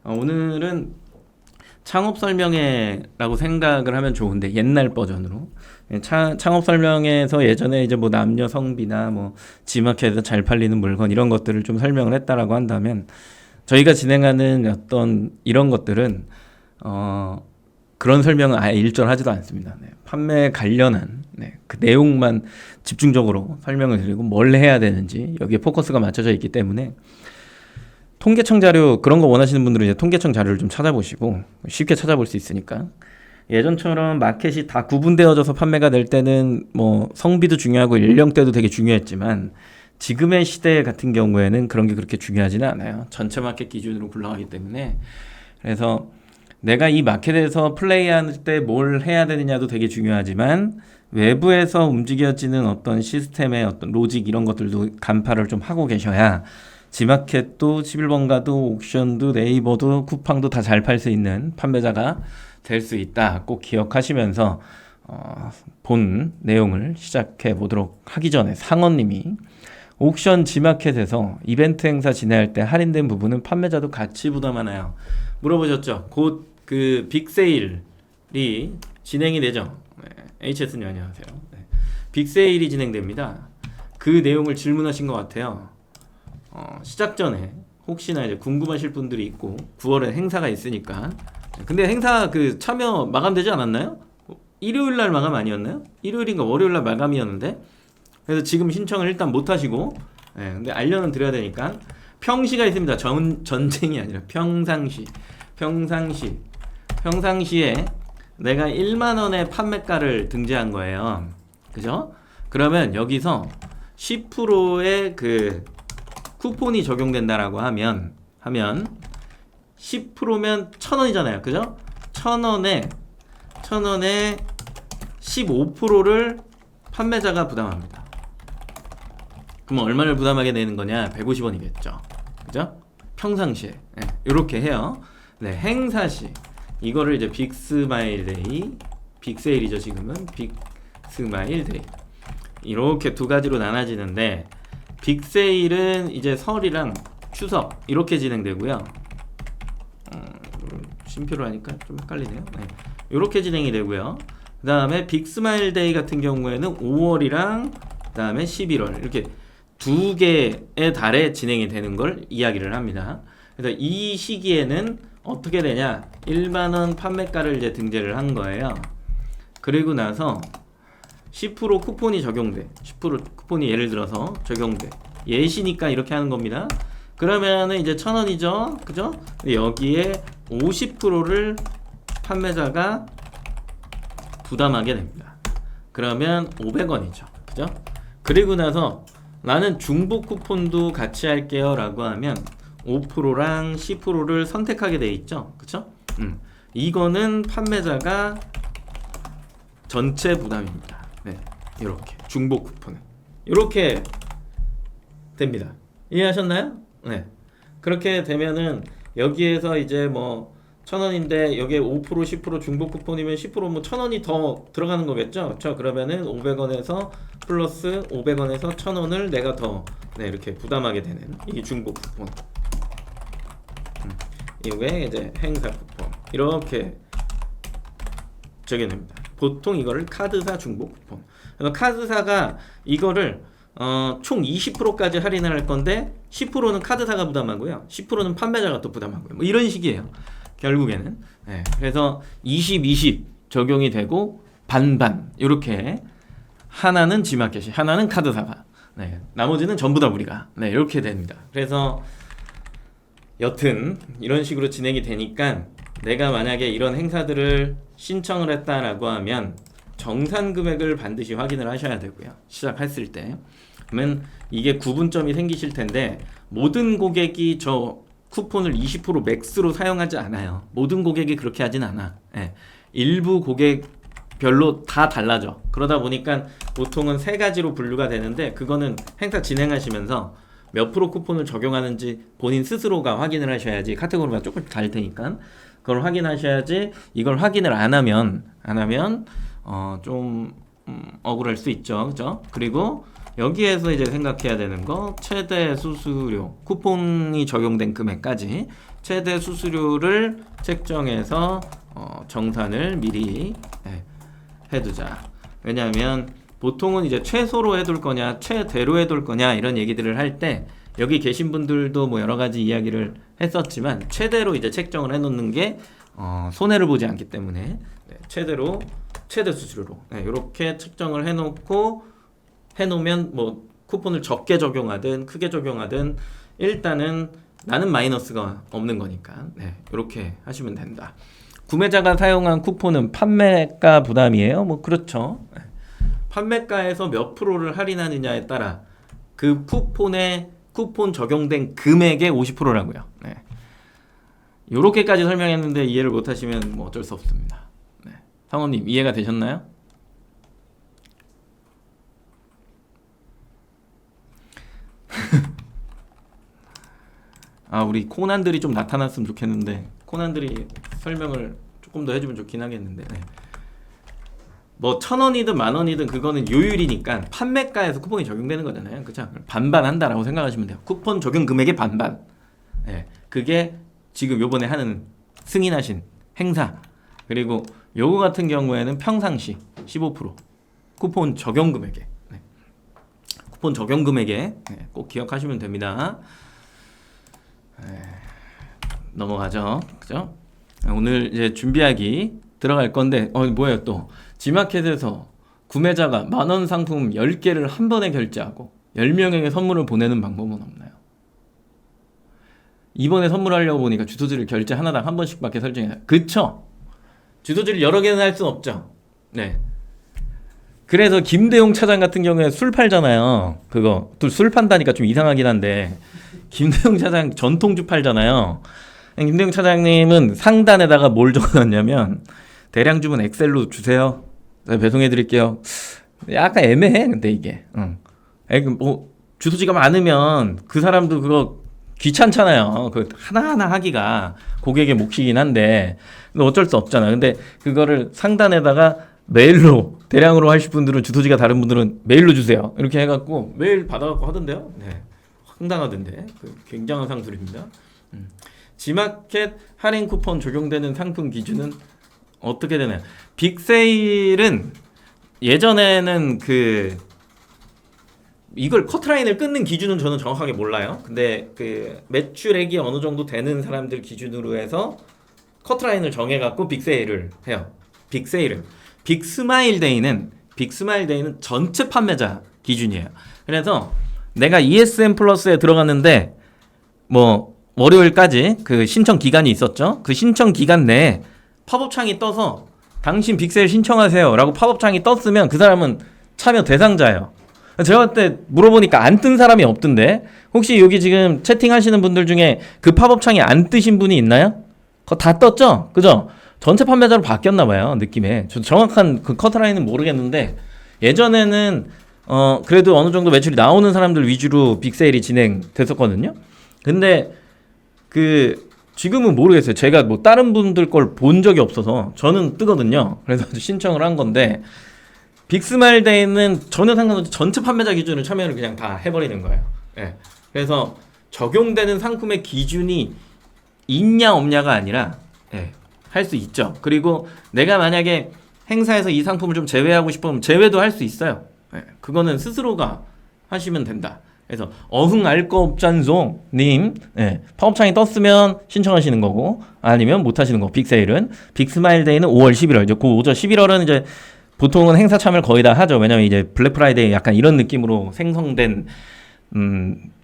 오늘은 창업 설명회라고 생각을 하면 좋은데 옛날 버전으로 창업 설명회에서 예전에 이제 뭐 남녀 성비나 뭐 G마켓에서 잘 팔리는 물건 이런 것들을 좀 설명을 했다라고 한다면 저희가 진행하는 어떤 이런 것들은 그런 설명은 아예 일절하지도 않습니다. 판매 관련한 그 내용만 집중적으로 설명을 드리고 뭘 해야 되는지 여기에 포커스가 맞춰져 있기 때문에 통계청 자료 그런 거 원하시는 분들은 이제 통계청 자료를 좀 찾아보시고 쉽게 찾아볼 수 있으니까 예전처럼 마켓이 다 구분되어져서 판매가 될 때는 뭐 성비도 중요하고 연령대도 되게 중요했지만 지금의 시대 같은 경우에는 그런 게 그렇게 중요하지는 않아요. 전체 마켓 기준으로 굴러가기 때문에 그래서 내가 이 마켓에서 플레이할 때 뭘 해야 되느냐도 되게 중요하지만 외부에서 움직여지는 어떤 시스템의 어떤 로직 이런 것들도 간파를 좀 하고 계셔야 G마켓도 11번가도 옥션도 네이버도 쿠팡도 다 잘 팔 수 있는 판매자가 될 수 있다. 꼭 기억하시면서 본 내용을 시작해 보도록 하기 전에 상원님이 옥션 G마켓에서 이벤트 행사 진행할 때 할인된 부분은 판매자도 같이 부담하나요? 물어보셨죠? 곧 그 빅세일이 진행이 되죠. HS님 안녕하세요. 빅세일이 진행됩니다. 그 내용을 질문하신 것 같아요. 시작 전에 혹시나 이제 궁금하실 분들이 있고 9월에 행사가 있으니까. 근데 행사 그 참여 마감되지 않았나요? 일요일 날 마감 아니었나요? 일요일인가 월요일 날 마감이었는데. 그래서 지금 신청을 일단 못 하시고 근데 알려는 드려야 되니까 평시가 있습니다. 전쟁이 아니라 평상시에 내가 1만 원의 판매가를 등재한 거예요. 그죠? 그러면 여기서 10%의 그 쿠폰이 적용된다라고 하면 10%면 1,000원이잖아요. 그죠? 1,000원에 15%를 판매자가 부담합니다. 그럼 얼마를 부담하게 되는 거냐? 150원이겠죠. 그죠? 평상시에. 이렇게 해요. 행사 시 이거를 이제 빅스마일데이, 빅세일이죠. 지금은 빅스마일데이. 이렇게 두 가지로 나눠지는데 빅세일은 이제 설이랑 추석 이렇게 진행되고요. 심표로 하니까 좀 헷갈리네요. 이렇게 진행이 되고요. 그 다음에 빅스마일데이 같은 경우에는 5월이랑 그 다음에 11월 이렇게 두 개의 달에 진행이 되는 걸 이야기를 합니다. 그래서 이 시기에는 어떻게 되냐? 1만원 판매가를 이제 등재를 한 거예요. 그리고 나서 10% 쿠폰이 적용돼. 10% 쿠폰이 예를 들어서 적용돼. 예시니까 이렇게 하는 겁니다. 그러면은 이제 1,000원이죠. 그죠? 여기에 50%를 판매자가 부담하게 됩니다. 그러면 500원이죠. 그죠? 그리고 나서 나는 중복 쿠폰도 같이 할게요 라고 하면 5%랑 10%를 선택하게 돼 있죠. 그쵸? 이거는 판매자가 전체 부담입니다. 이렇게 중복 쿠폰은 이렇게 됩니다. 이해하셨나요? 그렇게 되면은 여기에서 이제 뭐 1,000원인데 여기에 5% 10% 중복 쿠폰이면 10%뭐 1,000원이 더 들어가는 거겠죠. 그렇죠? 그러면은 500원에서 플러스 500원에서 1,000원을 내가 더 이렇게 부담하게 되는 이게 중복 쿠폰. 이게 이제 행사 쿠폰 이렇게 적용됩니다. 보통 이거를 카드사 중복 쿠폰. 그래서 카드사가 이거를 총 20%까지 할인을 할 건데 10%는 카드사가 부담하고요. 10%는 판매자가 또 부담하고요. 뭐 이런 식이에요. 결국에는. 그래서 20 적용이 되고 반반 이렇게 하나는 G마켓이 하나는 카드사가 나머지는 전부 다 우리가 이렇게 됩니다. 그래서 여튼 이런 식으로 진행이 되니까 내가 만약에 이런 행사들을 신청을 했다라고 하면 정산 금액을 반드시 확인을 하셔야 되고요. 시작했을 때. 그러면 이게 구분점이 생기실 텐데 모든 고객이 저 쿠폰을 20% 맥스로 사용하지 않아요. 모든 고객이 그렇게 하진 않아. 일부 고객별로 다 달라져. 그러다 보니까 보통은 세 가지로 분류가 되는데 그거는 행사 진행하시면서 몇 프로 쿠폰을 적용하는지 본인 스스로가 확인을 하셔야지. 카테고리가 조금씩 다를 테니까 그걸 확인하셔야지. 이걸 확인을 안 하면 좀 억울할 수 있죠. 그죠? 그리고 여기에서 이제 생각해야 되는 거 최대 수수료 쿠폰이 적용된 금액까지 최대 수수료를 책정해서 정산을 미리 해두자. 왜냐하면 보통은 이제 최소로 해둘 거냐 최대로 해둘 거냐 이런 얘기들을 할 때 여기 계신 분들도 뭐 여러 가지 이야기를 했었지만 최대로 이제 책정을 해놓는 게 손해를 보지 않기 때문에 최대로 최대 수수료로 이렇게 책정을 해놓으면 뭐 쿠폰을 적게 적용하든 크게 적용하든 일단은 나는 마이너스가 없는 거니까 이렇게 하시면 된다. 구매자가 사용한 쿠폰은 판매가 부담이에요? 뭐 그렇죠. 판매가에서 몇 프로를 할인하느냐에 따라 그 쿠폰 적용된 금액의 50%라고요. 요렇게까지 설명했는데 이해를 못하시면 뭐 어쩔 수 없습니다. 상호님 이해가 되셨나요? 우리 코난들이 좀 나타났으면 좋겠는데 코난들이 설명을 조금 더 해주면 좋긴 하겠는데 뭐 1,000원이든 10,000원이든 그거는 요율이니까 판매가에서 쿠폰이 적용되는 거잖아요. 그쵸? 반반 한다라고 생각하시면 돼요. 쿠폰 적용 금액의 반반. 그게 지금 요번에 하는 승인하신 행사. 그리고 요거 같은 경우에는 평상시 15% 쿠폰 적용 금액에 쿠폰 적용 금액에 꼭 기억하시면 됩니다. 넘어가죠. 그죠? 오늘 이제 준비하기 들어갈 건데 뭐예요 또 G마켓에서 구매자가 만원 상품 10개를 한 번에 결제하고 10명에게 선물을 보내는 방법은 없나요? 이번에 선물하려고 보니까 주소지를 결제 하나당 한 번씩밖에 설정해요. 그쵸? 주소지를 여러 개는 할 수는 없죠. 그래서 김대용 차장 같은 경우에 술 팔잖아요. 그거 또 술 판다니까 좀 이상하긴 한데 김대용 차장 전통주 팔잖아요. 김대용 차장님은 상단에다가 뭘 적어놨냐면 대량 주문 엑셀로 주세요. 배송해 드릴게요. 약간 애매해. 근데 이게 뭐 주소지가 많으면 그 사람도 그거 귀찮잖아요. 그 하나하나 하기가 고객의 몫이긴 한데 어쩔 수 없잖아. 근데 그거를 상단에다가 메일로 대량으로 하실 분들은 주소지가 다른 분들은 메일로 주세요. 이렇게 해갖고 메일 받아갖고 하던데요. 황당하던데. 굉장한 상술입니다. G마켓 할인 쿠폰 적용되는 상품 기준은 어떻게 되나요? 빅세일은 예전에는 이걸 커트라인을 끊는 기준은 저는 정확하게 몰라요. 근데 매출액이 어느 정도 되는 사람들 기준으로 해서 커트라인을 정해갖고 빅세일을 해요. 빅스마일데이는 전체 판매자 기준이에요. 그래서 내가 ESN 플러스에 들어갔는데 뭐 월요일까지 그 신청 기간이 있었죠. 그 신청 기간 내에 팝업창이 떠서 당신 빅세일 신청하세요 라고 팝업창이 떴으면 그 사람은 참여 대상자예요. 제가 그때 물어보니까 안 뜬 사람이 없던데 혹시 여기 지금 채팅하시는 분들 중에 그 팝업창이 안 뜨신 분이 있나요? 그거 다 떴죠? 그죠? 전체 판매자로 바뀌었나 봐요. 느낌에. 저 정확한 그 커트라인은 모르겠는데 예전에는 그래도 어느 정도 매출이 나오는 사람들 위주로 빅세일이 진행됐었거든요. 근데 지금은 모르겠어요. 제가 뭐 다른 분들 걸 본 적이 없어서 저는 뜨거든요. 그래서 신청을 한 건데 빅스마일데이는 전혀 상관없이 전체 판매자 기준으로 참여를 그냥 다 해버리는 거예요. 그래서 적용되는 상품의 기준이 있냐 없냐가 아니라 할 수 있죠. 그리고 내가 만약에 행사에서 이 상품을 좀 제외하고 싶으면 제외도 할 수 있어요. 그거는 스스로가 하시면 된다. 그래서 어흥 알 거 없잖소 님 팝업창이 떴으면 신청하시는 거고 아니면 못 하시는 거. 빅세일은 빅스마일데이는 5월 11월 이제 그 오죠. 11월은 이제 보통은 행사 참여를 거의 다 하죠. 왜냐면 이제 블랙프라이데이 약간 이런 느낌으로 생성된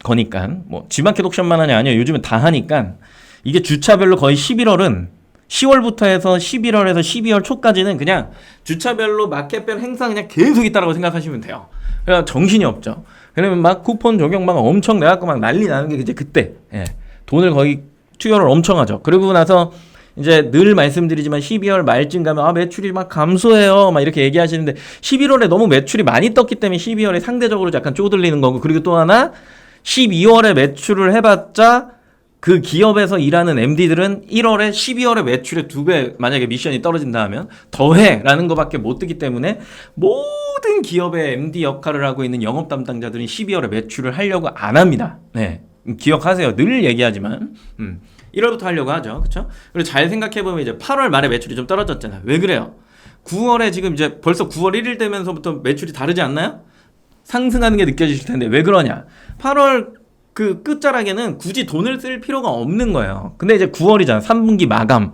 거니까 뭐 G마켓 옥션만 하냐 아니요. 요즘은 다 하니까 이게 주차별로 거의 11월은 10월부터 해서 11월에서 12월 초까지는 그냥 주차별로 마켓별 행사 그냥 계속 있다라고 생각하시면 돼요. 그러니까 정신이 없죠. 그러면 막 쿠폰 적용 막 엄청 내갖고 막 난리 나는 게 이제 그때 돈을 거의 투여를 엄청 하죠. 그러고 나서 이제 늘 말씀드리지만 12월 말쯤 가면 매출이 막 감소해요 막 이렇게 얘기하시는데 11월에 너무 매출이 많이 떴기 때문에 12월에 상대적으로 약간 쪼들리는 거고 그리고 또 하나 12월에 매출을 해봤자 그 기업에서 일하는 MD들은 1월에 12월에 매출의 2배 만약에 미션이 떨어진다 하면 더해 라는 거밖에 못 뜨기 때문에 모든 모든 기업의 MD 역할을 하고 있는 영업 담당자들이 12월에 매출을 하려고 안 합니다. 네. 기억하세요. 늘 얘기하지만 1월부터 하려고 하죠. 그렇죠? 그리고 잘 생각해 보면 이제 8월 말에 매출이 좀 떨어졌잖아요. 왜 그래요? 9월에 지금 이제 벌써 9월 1일 되면서부터 매출이 다르지 않나요? 상승하는 게 느껴지실 텐데 왜 그러냐? 8월 그 끝자락에는 굳이 돈을 쓸 필요가 없는 거예요. 근데 이제 9월이잖아. 3분기 마감.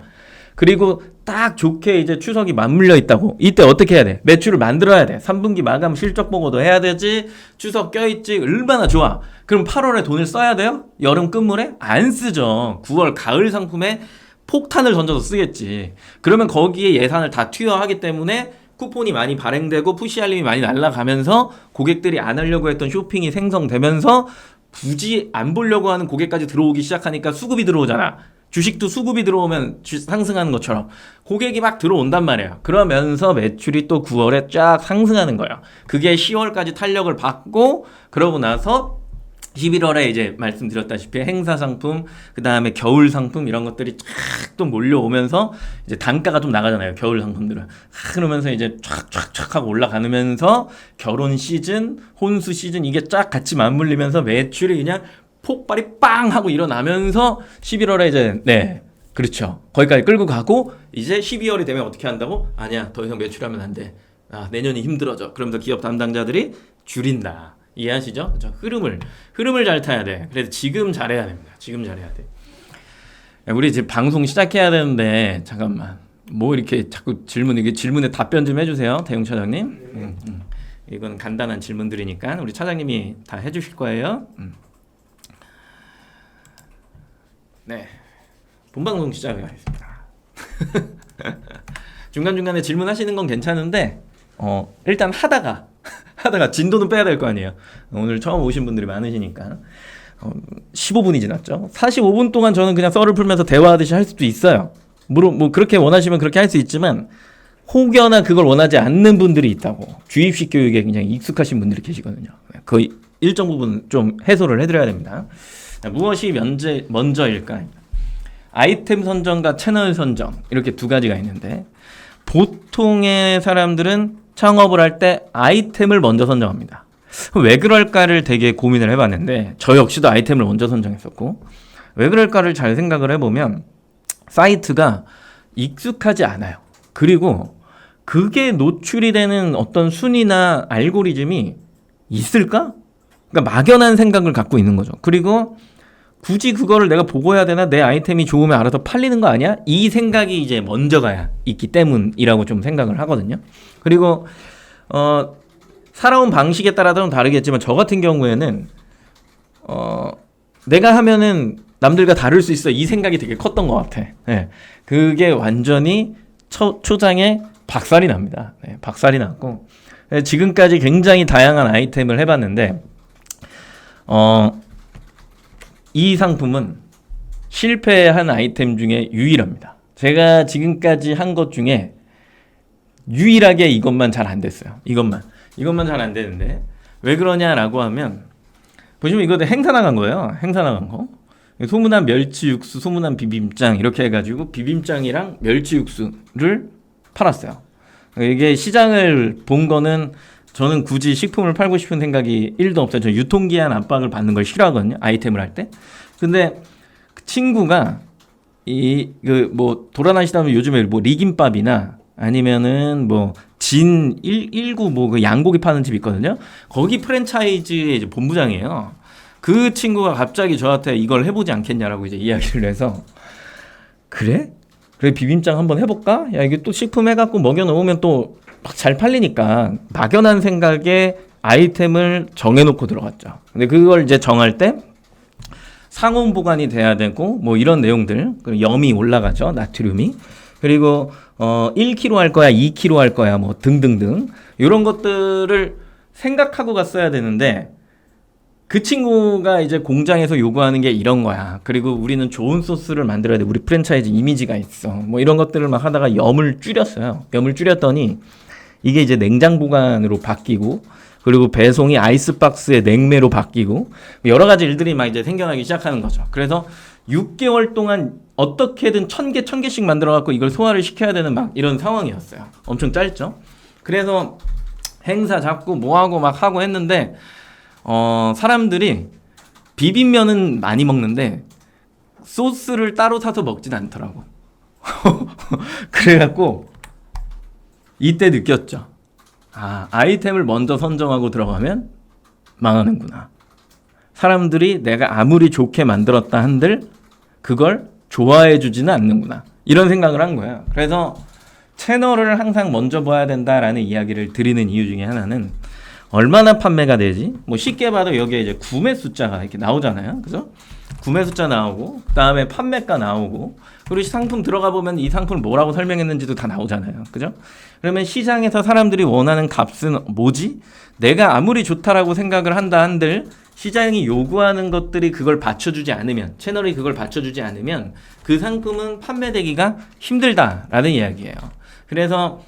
그리고 딱 좋게 이제 추석이 맞물려 있다고. 이때 어떻게 해야 돼? 매출을 만들어야 돼. 3분기 마감 실적 보고도 해야 되지. 추석 껴있지. 얼마나 좋아. 그럼 8월에 돈을 써야 돼요? 여름 끝물에? 안 쓰죠. 9월 가을 상품에 폭탄을 던져서 쓰겠지. 그러면 거기에 예산을 다 투여하기 때문에 쿠폰이 많이 발행되고 푸시 알림이 많이 날아가면서 고객들이 안 하려고 했던 쇼핑이 생성되면서 굳이 안 보려고 하는 고객까지 들어오기 시작하니까 수급이 들어오잖아. 주식도 수급이 들어오면 상승하는 것처럼 고객이 막 들어온단 말이에요. 그러면서 매출이 또 9월에 쫙 상승하는 거예요. 그게 10월까지 탄력을 받고 그러고 나서 11월에 이제 말씀드렸다시피 행사 상품, 그 다음에 겨울 상품 이런 것들이 쫙 또 몰려오면서 이제 단가가 좀 나가잖아요. 겨울 상품들은. 그러면서 이제 쫙 하고 올라가면서 결혼 시즌, 혼수 시즌 이게 쫙 같이 맞물리면서 매출이 그냥 폭발이 빵 하고 일어나면서 11월에 이제 네 그렇죠. 거기까지 끌고 가고 이제 12월이 되면 어떻게 한다고? 아니야 더 이상 매출하면 안 돼. 아 내년이 힘들어져. 그러면서 기업 담당자들이 줄인다. 이해하시죠? 그렇죠? 흐름을 잘 타야 돼. 그래서 지금 잘해야 됩니다. 지금 잘해야 돼. 우리 지금 방송 시작해야 되는데 잠깐만 뭐 이렇게 자꾸 질문에 답변 좀 해주세요, 대웅 차장님. 이건 간단한 질문들이니까 우리 차장님이 다 해주실 거예요. 네, 본방송 시작하겠습니다. 중간중간에 질문하시는 건 괜찮은데 일단 하다가 진도는 빼야 될 거 아니에요. 오늘 처음 오신 분들이 많으시니까 15분이 지났죠. 45분 동안 저는 그냥 썰을 풀면서 대화하듯이 할 수도 있어요. 물론 뭐 그렇게 원하시면 그렇게 할 수 있지만 혹여나 그걸 원하지 않는 분들이 있다고. 주입식 교육에 굉장히 익숙하신 분들이 계시거든요. 거의 일정 부분 좀 해소를 해드려야 됩니다. 무엇이 먼저일까? 아이템 선정과 채널 선정 이렇게 두 가지가 있는데 보통의 사람들은 창업을 할 때 아이템을 먼저 선정합니다. 왜 그럴까를 되게 고민을 해봤는데 저 역시도 아이템을 먼저 선정했었고 왜 그럴까를 잘 생각을 해보면 사이트가 익숙하지 않아요. 그리고 그게 노출이 되는 어떤 순위나 알고리즘이 있을까? 그러니까 막연한 생각을 갖고 있는 거죠. 그리고 굳이 그거를 내가 보고 해야 되나? 내 아이템이 좋으면 알아서 팔리는 거 아니야? 이 생각이 이제 먼저가 있기 때문이라고 좀 생각을 하거든요. 그리고 살아온 방식에 따라서는 다르겠지만 저 같은 경우에는 내가 하면은 남들과 다를 수 있어 이 생각이 되게 컸던 것 같아. 네. 그게 완전히 초장에 박살이 납니다. 네, 박살이 났고 지금까지 굉장히 다양한 아이템을 해봤는데 이 상품은 실패한 아이템 중에 유일합니다. 제가 지금까지 한 것 중에 유일하게 이것만 잘 안 됐어요. 이것만 잘 안 되는데 왜 그러냐라고 하면 보시면 이거 행사 나간 거예요. 행사 나간 거. 소문난 멸치 육수, 소문난 비빔장 이렇게 해가지고 비빔장이랑 멸치 육수를 팔았어요. 이게 시장을 본 거는 저는 굳이 식품을 팔고 싶은 생각이 1도 없어요. 저 유통기한 압박을 받는 걸 싫어하거든요. 아이템을 할 때. 근데 그 친구가 뭐 돌아다니시다 보면 요즘에 뭐 리김밥이나 아니면은 뭐 진 19 뭐 그 양고기 파는 집 있거든요. 거기 프랜차이즈의 이제 본부장이에요. 그 친구가 갑자기 저한테 이걸 해보지 않겠냐라고 이제 이야기를 해서 그래 비빔장 한번 해볼까? 야 이게 또 식품 해갖고 먹여놓으면 또 막 잘 팔리니까 막연한 생각에 아이템을 정해놓고 들어갔죠. 근데 그걸 이제 정할 때 상온 보관이 돼야 되고 뭐 이런 내용들 그리고 염이 올라가죠. 나트륨이. 그리고 1kg 할 거야 2kg 할 거야 뭐 등등등 이런 것들을 생각하고 갔어야 되는데 그 친구가 이제 공장에서 요구하는 게 이런 거야. 그리고 우리는 좋은 소스를 만들어야 돼. 우리 프랜차이즈 이미지가 있어. 뭐 이런 것들을 막 하다가 염을 줄였어요. 염을 줄였더니 이게 이제 냉장 보관으로 바뀌고 그리고 배송이 아이스박스의 냉매로 바뀌고 여러 가지 일들이 막 이제 생겨나기 시작하는 거죠. 그래서 6개월 동안 어떻게든 1000개씩 만들어 갖고 이걸 소화를 시켜야 되는 막 이런 상황이었어요. 엄청 짧죠. 그래서 행사 잡고 뭐하고 막 하고 했는데 사람들이 비빔면은 많이 먹는데 소스를 따로 사서 먹진 않더라고. 그래갖고 이때 느꼈죠. 아이템을 먼저 선정하고 들어가면 망하는구나. 사람들이 내가 아무리 좋게 만들었다 한들 그걸 좋아해 주지는 않는구나. 이런 생각을 한 거야. 그래서 채널을 항상 먼저 봐야 된다라는 이야기를 드리는 이유 중에 하나는 얼마나 판매가 되지? 뭐 쉽게 봐도 여기에 이제 구매 숫자가 이렇게 나오잖아요. 그죠? 구매 숫자 나오고, 그 다음에 판매가 나오고, 그리고 상품 들어가 보면 이 상품을 뭐라고 설명했는지도 다 나오잖아요. 그죠? 그러면 시장에서 사람들이 원하는 값은 뭐지? 내가 아무리 좋다라고 생각을 한다 한들 시장이 요구하는 것들이 그걸 받쳐주지 않으면, 채널이 그걸 받쳐주지 않으면 그 상품은 판매되기가 힘들다라는 이야기예요. 그래서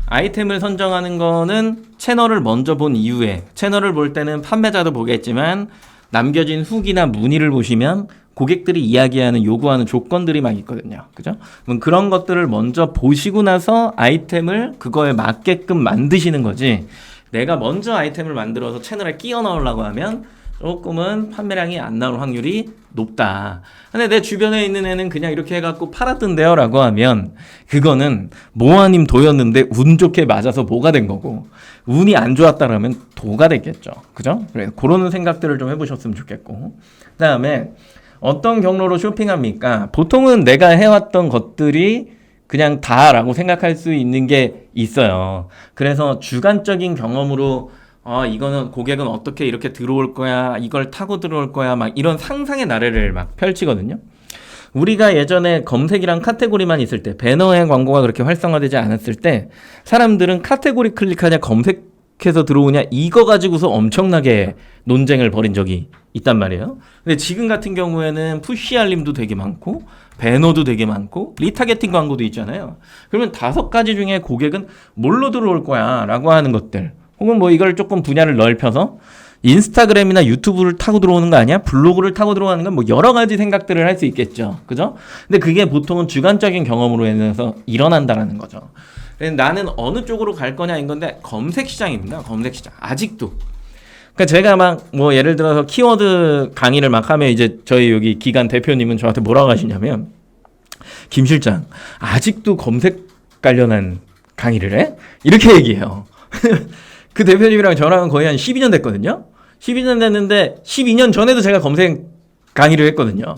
아이템을 선정하는 거는 채널을 먼저 본 이후에, 채널을 볼 때는 판매자도 보겠지만 남겨진 후기나 문의를 보시면 고객들이 이야기하는 요구하는 조건들이 막 있거든요. 그죠? 그럼 그런 것들을 먼저 보시고 나서 아이템을 그거에 맞게끔 만드시는 거지, 내가 먼저 아이템을 만들어서 채널에 끼워 넣으려고 하면 조금은 판매량이 안 나올 확률이 높다. 근데 내 주변에 있는 애는 그냥 이렇게 해갖고 팔았던데요 라고 하면 그거는 모아님 도였는데 운 좋게 맞아서 모가 된 거고, 운이 안 좋았다라면 도가 됐겠죠. 그죠? 그래, 그런 생각들을 좀 해보셨으면 좋겠고, 그 다음에 어떤 경로로 쇼핑합니까? 보통은 내가 해왔던 것들이 그냥 다라고 생각할 수 있는 게 있어요. 그래서 주관적인 경험으로 이거는 고객은 어떻게 이렇게 들어올 거야, 이걸 타고 들어올 거야, 막 이런 상상의 나래를 막 펼치거든요. 우리가 예전에 검색이랑 카테고리만 있을 때, 배너의 광고가 그렇게 활성화되지 않았을 때 사람들은 카테고리 클릭하냐 검색해서 들어오냐 이거 가지고서 엄청나게 논쟁을 벌인 적이 있단 말이에요. 근데 지금 같은 경우에는 푸시 알림도 되게 많고 배너도 되게 많고 리타게팅 광고도 있잖아요. 그러면 5가지 중에 고객은 뭘로 들어올 거야 라고 하는 것들, 혹은 뭐 이걸 조금 분야를 넓혀서 인스타그램이나 유튜브를 타고 들어오는 거 아니야? 블로그를 타고 들어가는 건 뭐 여러 가지 생각들을 할 수 있겠죠. 그죠? 근데 그게 보통은 주관적인 경험으로 인해서 일어난다라는 거죠. 나는 어느 쪽으로 갈 거냐 인 건데 검색 시장입니다. 검색 시장. 아직도. 그러니까 제가 막 뭐 예를 들어서 키워드 강의를 막 하면 이제 저희 여기 기관 대표님은 저한테 뭐라고 하시냐면, 김 실장 아직도 검색 관련한 강의를 해? 이렇게 얘기해요. 그 대표님이랑 저랑은 거의 한 12년 됐거든요. 12년 됐는데 12년 전에도 제가 검색 강의를 했거든요.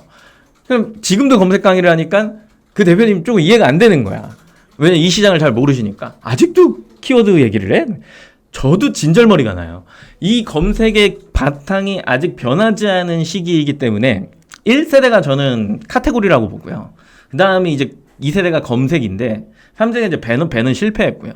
그럼 지금도 검색 강의를 하니까 그 대표님 조금 이해가 안 되는 거야. 왜냐면 이 시장을 잘 모르시니까. 아직도 키워드 얘기를 해? 저도 진절머리가 나요. 이 검색의 바탕이 아직 변하지 않은 시기이기 때문에 1세대가 저는 카테고리라고 보고요. 그 다음에 이제 2세대가 검색인데 3세대가 이제 배는 실패했고요.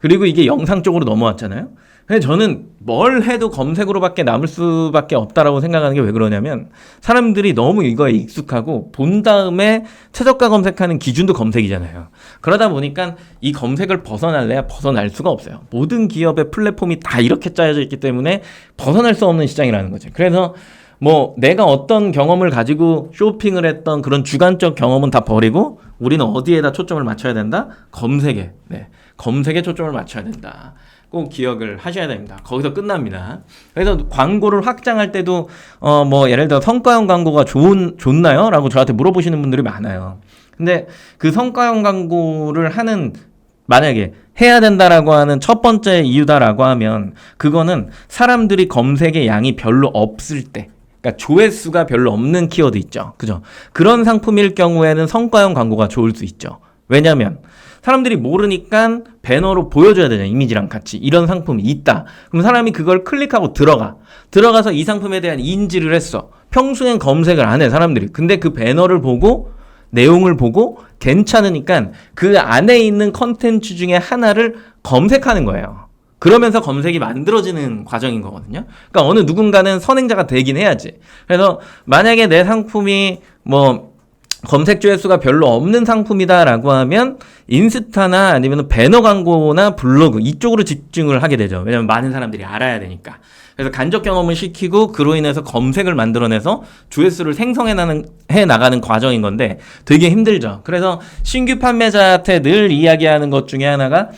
그리고 이게 영상 쪽으로 넘어왔잖아요. 근데 저는 뭘 해도 검색으로밖에 남을 수밖에 없다라고 생각하는 게 왜 그러냐면, 사람들이 너무 이거에 익숙하고 본 다음에 최저가 검색하는 기준도 검색이잖아요. 그러다 보니까 이 검색을 벗어날래야 벗어날 수가 없어요. 모든 기업의 플랫폼이 다 이렇게 짜여져 있기 때문에 벗어날 수 없는 시장이라는 거죠. 그래서 뭐 내가 어떤 경험을 가지고 쇼핑을 했던 그런 주관적 경험은 다 버리고 우리는 어디에다 초점을 맞춰야 된다? 검색에. 네. 검색에 초점을 맞춰야 된다. 꼭 기억을 하셔야 됩니다. 거기서 끝납니다. 그래서 광고를 확장할 때도 뭐 예를 들어 성과형 광고가 좋나요? 라고 저한테 물어보시는 분들이 많아요. 근데 그 성과형 광고를 하는, 만약에 해야 된다라고 하는 첫 번째 이유다라고 하면 그거는 사람들이 검색의 양이 별로 없을 때, 그러니까 조회수가 별로 없는 키워드 있죠. 그죠? 그런 상품일 경우에는 성과형 광고가 좋을 수 있죠. 왜냐면 사람들이 모르니까 배너로 보여줘야 되잖아요. 이미지랑 같이. 이런 상품이 있다. 그럼 사람이 그걸 클릭하고 들어가서 이 상품에 대한 인지를 했어. 평소엔 검색을 안 해, 사람들이. 근데 그 배너를 보고 내용을 보고 괜찮으니까 그 안에 있는 컨텐츠 중에 하나를 검색하는 거예요. 그러면서 검색이 만들어지는 과정인 거거든요. 그러니까 어느 누군가는 선행자가 되긴 해야지. 그래서 만약에 내 상품이 뭐 검색 조회수가 별로 없는 상품이다라고 하면 인스타나 아니면 배너 광고나 블로그 이쪽으로 집중을 하게 되죠. 왜냐면 많은 사람들이 알아야 되니까. 그래서 간접 경험을 시키고 그로 인해서 검색을 만들어내서 조회수를 생성해 나가는 과정인 건데 되게 힘들죠. 그래서 신규 판매자한테 늘 이야기하는 것 중에 하나가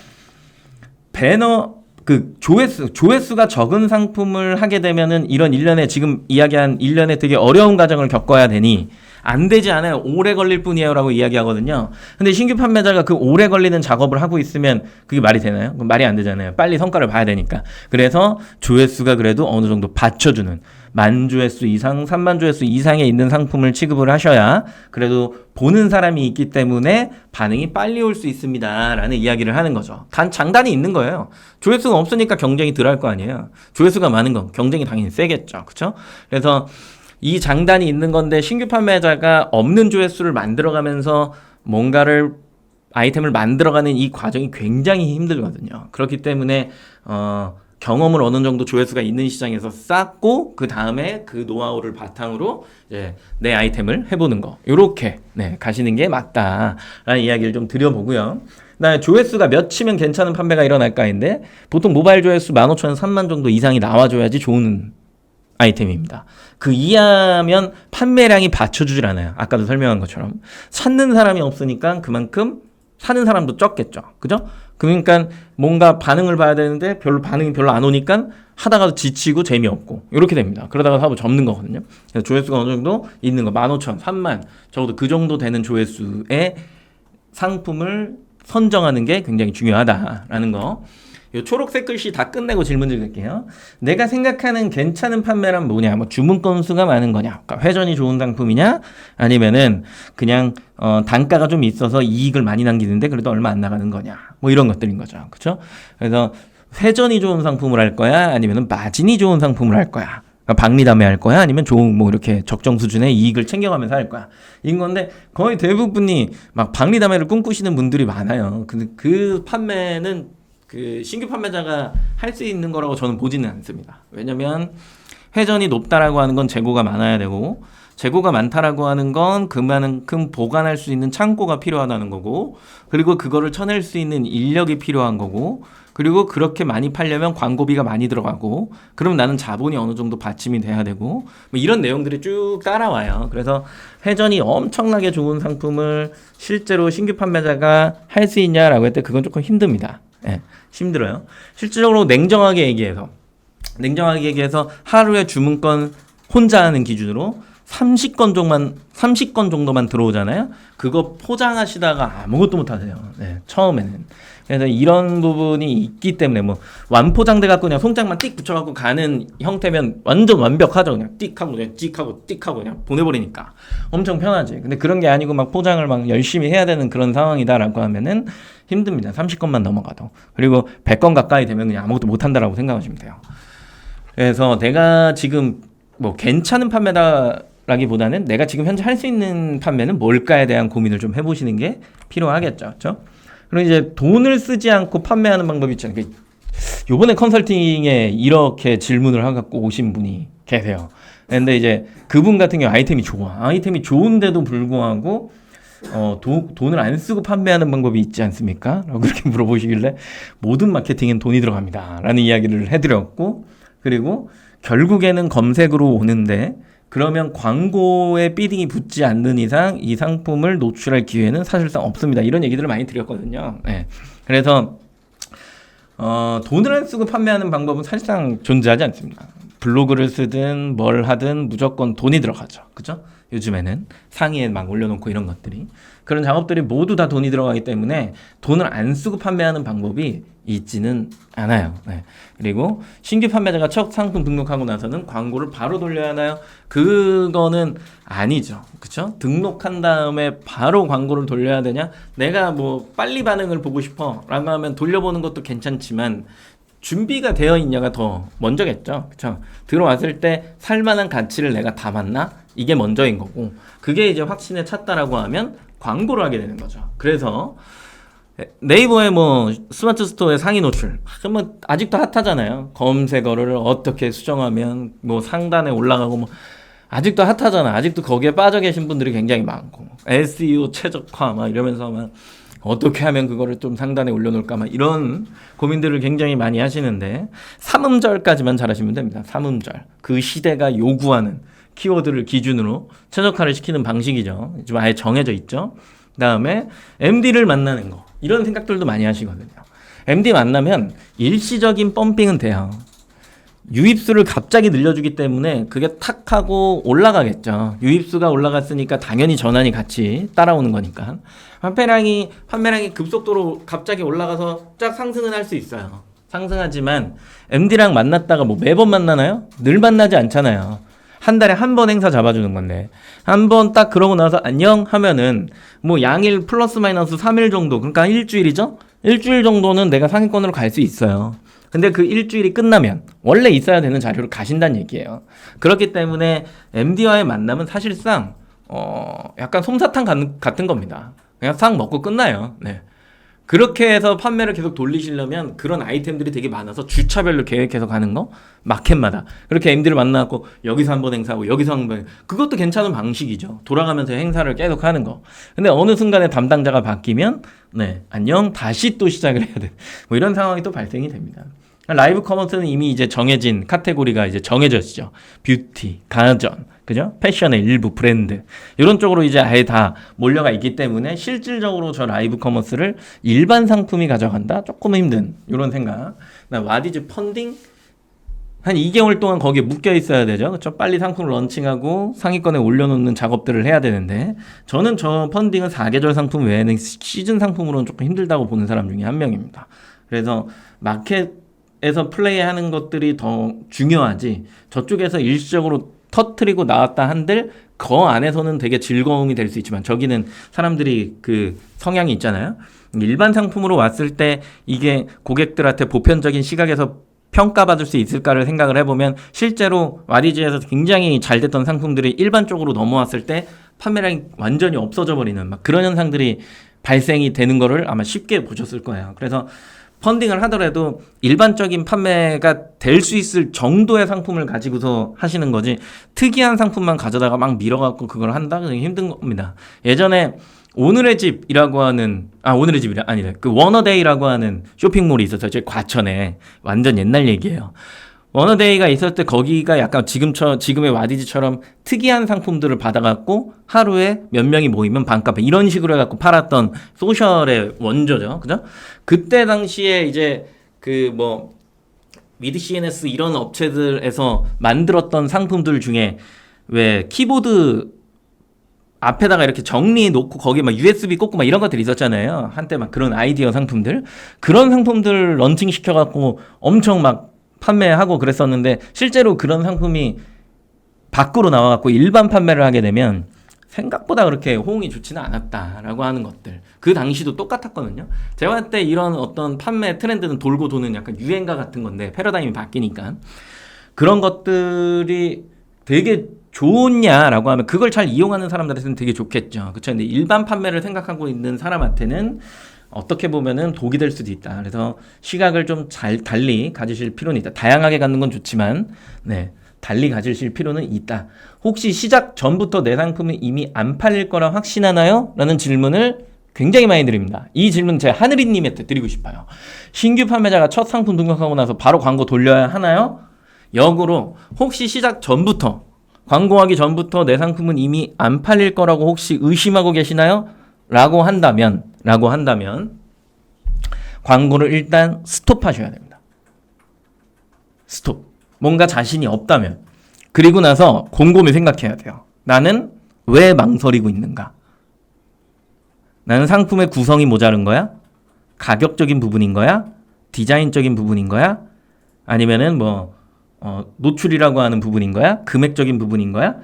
배너 그 조회수가 적은 상품을 하게 되면은 이런 일련의 지금 이야기한 일련의 되게 어려운 과정을 겪어야 되니 안 되지 않아요. 오래 걸릴 뿐이에요 라고 이야기하거든요. 근데 신규 판매자가 그 오래 걸리는 작업을 하고 있으면 그게 말이 되나요? 그럼 말이 안 되잖아요. 빨리 성과를 봐야 되니까. 그래서 조회수가 그래도 어느 정도 받쳐주는 10,000조회수 이상, 30,000조회수 이상에 있는 상품을 취급을 하셔야 그래도 보는 사람이 있기 때문에 반응이 빨리 올 수 있습니다 라는 이야기를 하는 거죠. 장단이 있는 거예요. 조회수가 없으니까 경쟁이 덜 할 거 아니에요. 조회수가 많은 건 경쟁이 당연히 세겠죠. 그렇죠? 그래서 이 장단이 있는 건데 신규 판매자가 없는 조회수를 만들어가면서 뭔가를 아이템을 만들어가는 이 과정이 굉장히 힘들거든요. 그렇기 때문에 경험을 어느 정도 조회수가 있는 시장에서 쌓고 그 다음에 그 노하우를 바탕으로 이제 내 아이템을 해보는 거 이렇게 가시는 게 맞다라는 이야기를 좀 드려보고요. 그다음에 조회수가 몇이면 괜찮은 판매가 일어날까인데 보통 모바일 조회수 15,000, 3만 정도 이상이 나와줘야지 좋은 아이템입니다. 그 이하면 판매량이 받쳐주질 않아요. 아까도 설명한 것처럼 찾는 사람이 없으니까 그만큼 사는 사람도 적겠죠. 그죠? 그러니까 뭔가 반응을 봐야 되는데 반응이 별로 안 오니까 하다가도 지치고 재미없고 이렇게 됩니다. 그러다가 사고 접는 거거든요. 그래서 조회수가 어느 정도 있는 거 15,000, 3만 적어도 그 정도 되는 조회수의 상품을 선정하는 게 굉장히 중요하다라는 거. 요 초록색 글씨 다 끝내고 질문 드릴게요. 내가 생각하는 괜찮은 판매란 뭐냐? 뭐 주문 건수가 많은 거냐? 그러니까 회전이 좋은 상품이냐? 아니면은 그냥 단가가 좀 있어서 이익을 많이 남기는데 그래도 얼마 안 나가는 거냐? 뭐 이런 것들인 거죠. 그렇죠? 그래서 회전이 좋은 상품을 할 거야? 아니면은 마진이 좋은 상품을 할 거야? 그러니까 박리담회 할 거야? 아니면 좋은 뭐 이렇게 적정 수준의 이익을 챙겨가면서 할 거야? 인 건데 거의 대부분이 막 박리담회를 꿈꾸시는 분들이 많아요. 근데 그 판매는 그 신규 판매자가 할 수 있는 거라고 저는 보지는 않습니다. 왜냐면 회전이 높다라고 하는 건 재고가 많아야 되고 재고가 많다라고 하는 건 그만큼 보관할 수 있는 창고가 필요하다는 거고 그리고 그거를 쳐낼 수 있는 인력이 필요한 거고 그리고 그렇게 많이 팔려면 광고비가 많이 들어가고 그럼 나는 자본이 어느 정도 받침이 돼야 되고 뭐 이런 내용들이 쭉 따라와요. 그래서 회전이 엄청나게 좋은 상품을 실제로 신규 판매자가 할 수 있냐라고 할 때 그건 조금 힘듭니다. 예, 힘들어요. 실질적으로 냉정하게 얘기해서 하루에 주문건 혼자 하는 기준으로 30건 정도만 들어오잖아요. 그거 포장하시다가 아무것도 못 하세요. 네, 처음에는. 그래서 이런 부분이 있기 때문에 뭐 완포장돼 갖고 그냥 송장만 띡 붙여갖고 가는 형태면 완전 완벽하죠. 그냥 띡하고 그냥 띡하고 그냥 보내버리니까 엄청 편하지. 근데 그런 게 아니고 막 포장을 막 열심히 해야 되는 그런 상황이다라고 하면은 힘듭니다. 30건만 넘어가도. 그리고 100건 가까이 되면 그냥 아무것도 못 한다라고 생각하시면 돼요. 그래서 내가 지금 뭐 괜찮은 판매다라기보다는 내가 지금 현재 할 수 있는 판매는 뭘까에 대한 고민을 좀 해보시는 게 필요하겠죠. 그렇죠? 그리고 이제 돈을 쓰지 않고 판매하는 방법이 있잖아요. 요번에 컨설팅에 이렇게 질문을 해갖고 오신 분이 계세요. 근데 이제 그분 같은 경우 아이템이 좋은데도 불구하고 돈을 안 쓰고 판매하는 방법이 있지 않습니까? 라고 그렇게 물어보시길래 모든 마케팅엔 돈이 들어갑니다 라는 이야기를 해드렸고 그리고 결국에는 검색으로 오는데 그러면 광고에 비딩이 붙지 않는 이상 이 상품을 노출할 기회는 사실상 없습니다. 이런 얘기들을 많이 드렸거든요. 네. 그래서 돈을 안 쓰고 판매하는 방법은 사실상 존재하지 않습니다. 블로그를 쓰든 뭘 하든 무조건 돈이 들어가죠. 그죠? 요즘에는 상위에 막 올려놓고 이런 것들이 그런 작업들이 모두 다 돈이 들어가기 때문에 돈을 안 쓰고 판매하는 방법이 있지는 않아요. 네. 그리고 신규 판매자가 첫 상품 등록하고 나서는 광고를 바로 돌려야 하나요? 그거는 아니죠. 그쵸? 등록한 다음에 바로 광고를 돌려야 되냐? 내가 뭐 빨리 반응을 보고 싶어 라고 하면 돌려보는 것도 괜찮지만 준비가 되어 있냐가 더 먼저겠죠. 그쵸? 들어왔을 때 살만한 가치를 내가 담았나? 이게 먼저인 거고 그게 이제 확신에 찼다라고 하면 광고를 하게 되는 거죠. 그래서 네이버의 뭐 스마트 스토어의 상위 노출 뭐 아직도 핫하잖아요. 검색어를 어떻게 수정하면 뭐 상단에 올라가고 뭐 아직도 핫하잖아. 아직도 거기에 빠져 계신 분들이 굉장히 많고 SEO 최적화 막 이러면서 막 어떻게 하면 그거를 좀 상단에 올려놓을까 막 이런 고민들을 굉장히 많이 하시는데 3음절까지만 잘하시면 됩니다. 3음절 그 시대가 요구하는 키워드를 기준으로 최적화를 시키는 방식이죠. 좀 아예 정해져 있죠. 그 다음에 MD를 만나는 거 이런 생각들도 많이 하시거든요. MD 만나면 일시적인 펌핑은 돼요. 유입수를 갑자기 늘려주기 때문에 그게 탁 하고 올라가겠죠. 유입수가 올라갔으니까 당연히 전환이 같이 따라오는 거니까. 판매량이 급속도로 갑자기 올라가서 쫙 상승은 할 수 있어요. 상승하지만 MD랑 만났다가 뭐 매번 만나나요? 늘 만나지 않잖아요. 한 달에 한 번 행사 잡아주는 건데 한 번 딱 그러고 나서 안녕 하면은 뭐 양일 플러스 마이너스 3일 정도, 그러니까 일주일이죠? 일주일 정도는 내가 상위권으로 갈 수 있어요. 근데 그 일주일이 끝나면 원래 있어야 되는 자료를 가신다는 얘기예요. 그렇기 때문에 MD와의 만남은 사실상 약간 솜사탕 같은 겁니다. 그냥 싹 먹고 끝나요. 네. 그렇게 해서 판매를 계속 돌리시려면 그런 아이템들이 되게 많아서 주차별로 계획해서 가는 거, 마켓마다 그렇게 MD를 만나고 여기서 한번 행사하고 여기서 한번, 그것도 괜찮은 방식이죠. 돌아가면서 행사를 계속 하는 거. 근데 어느 순간에 담당자가 바뀌면 네, 안녕, 다시 또 시작을 해야 돼. 뭐 이런 상황이 또 발생이 됩니다. 라이브 커머스는 이미 이제 정해진 카테고리가 이제 정해져 있죠. 뷰티, 가전, 그죠? 패션의 일부, 브랜드 이런 쪽으로 이제 아예 다 몰려가 있기 때문에 실질적으로 저 라이브 커머스를 일반 상품이 가져간다? 조금 힘든 이런 생각. 와디즈 펀딩? 한 2개월 동안 거기에 묶여 있어야 되죠. 그렇죠? 빨리 상품을 런칭하고 상위권에 올려놓는 작업들을 해야 되는데, 저는 저 펀딩은 4계절 상품 외에는 시즌 상품으로는 조금 힘들다고 보는 사람 중에 한 명입니다. 그래서 마켓에서 플레이하는 것들이 더 중요하지, 저쪽에서 일시적으로 터트리고 나왔다 한들 그 안에서는 되게 즐거움이 될 수 있지만, 저기는 사람들이 그 성향이 있잖아요. 일반 상품으로 왔을 때 이게 고객들한테 보편적인 시각에서 평가받을 수 있을까를 생각을 해보면, 실제로 와디즈에서 굉장히 잘 됐던 상품들이 일반적으로 넘어왔을 때 판매량이 완전히 없어져 버리는 막 그런 현상들이 발생이 되는 거를 아마 쉽게 보셨을 거예요. 그래서 펀딩을 하더라도 일반적인 판매가 될 수 있을 정도의 상품을 가지고서 하시는 거지, 특이한 상품만 가져다가 막 밀어갖고 그걸 한다? 그게 힘든 겁니다. 예전에 오늘의 집이라고 하는, 오늘의 집이라 아니래, 그 워너데이라고 하는 쇼핑몰이 있었어요. 제 과천에. 완전 옛날 얘기예요. 워너데이가 있을 때 거기가 약간 지금의 와디즈처럼 특이한 상품들을 받아갖고 하루에 몇 명이 모이면 반값에 이런 식으로 해갖고 팔았던 소셜의 원조죠. 그죠? 그때 당시에 이제 그 뭐 미드 CNS 이런 업체들에서 만들었던 상품들 중에 왜 키보드 앞에다가 이렇게 정리해 놓고 거기에 막 USB 꽂고 막 이런 것들이 있었잖아요. 한때 막 그런 아이디어 상품들. 그런 상품들 런칭 시켜갖고 엄청 막 판매하고 그랬었는데, 실제로 그런 상품이 밖으로 나와갖고 일반 판매를 하게 되면 생각보다 그렇게 호응이 좋지는 않았다라고 하는 것들. 그 당시도 똑같았거든요. 제가 할 때 이런 어떤 판매 트렌드는 돌고 도는 약간 유행가 같은 건데, 패러다임이 바뀌니까. 그런 것들이 되게 좋냐라고 하면 그걸 잘 이용하는 사람들한테는 되게 좋겠죠. 그렇죠? 근데 일반 판매를 생각하고 있는 사람한테는 어떻게 보면은 독이 될 수도 있다. 그래서 시각을 좀 잘 달리 가지실 필요는 있다. 다양하게 갖는 건 좋지만, 네, 달리 가지실 필요는 있다. 혹시 시작 전부터 내 상품이 이미 안 팔릴 거라 확신하나요? 라는 질문을 굉장히 많이 드립니다. 이 질문 제가 하늘이님한테 드리고 싶어요. 신규 판매자가 첫 상품 등록하고 나서 바로 광고 돌려야 하나요? 역으로 혹시 시작 전부터, 광고하기 전부터 내 상품은 이미 안 팔릴 거라고 혹시 의심하고 계시나요? 라고 한다면 광고를 일단 스톱하셔야 됩니다. 스톱. 뭔가 자신이 없다면. 그리고 나서 곰곰이 생각해야 돼요. 나는 왜 망설이고 있는가? 나는 상품의 구성이 모자른 거야? 가격적인 부분인 거야? 디자인적인 부분인 거야? 아니면은 노출이라고 하는 부분인 거야? 금액적인 부분인 거야?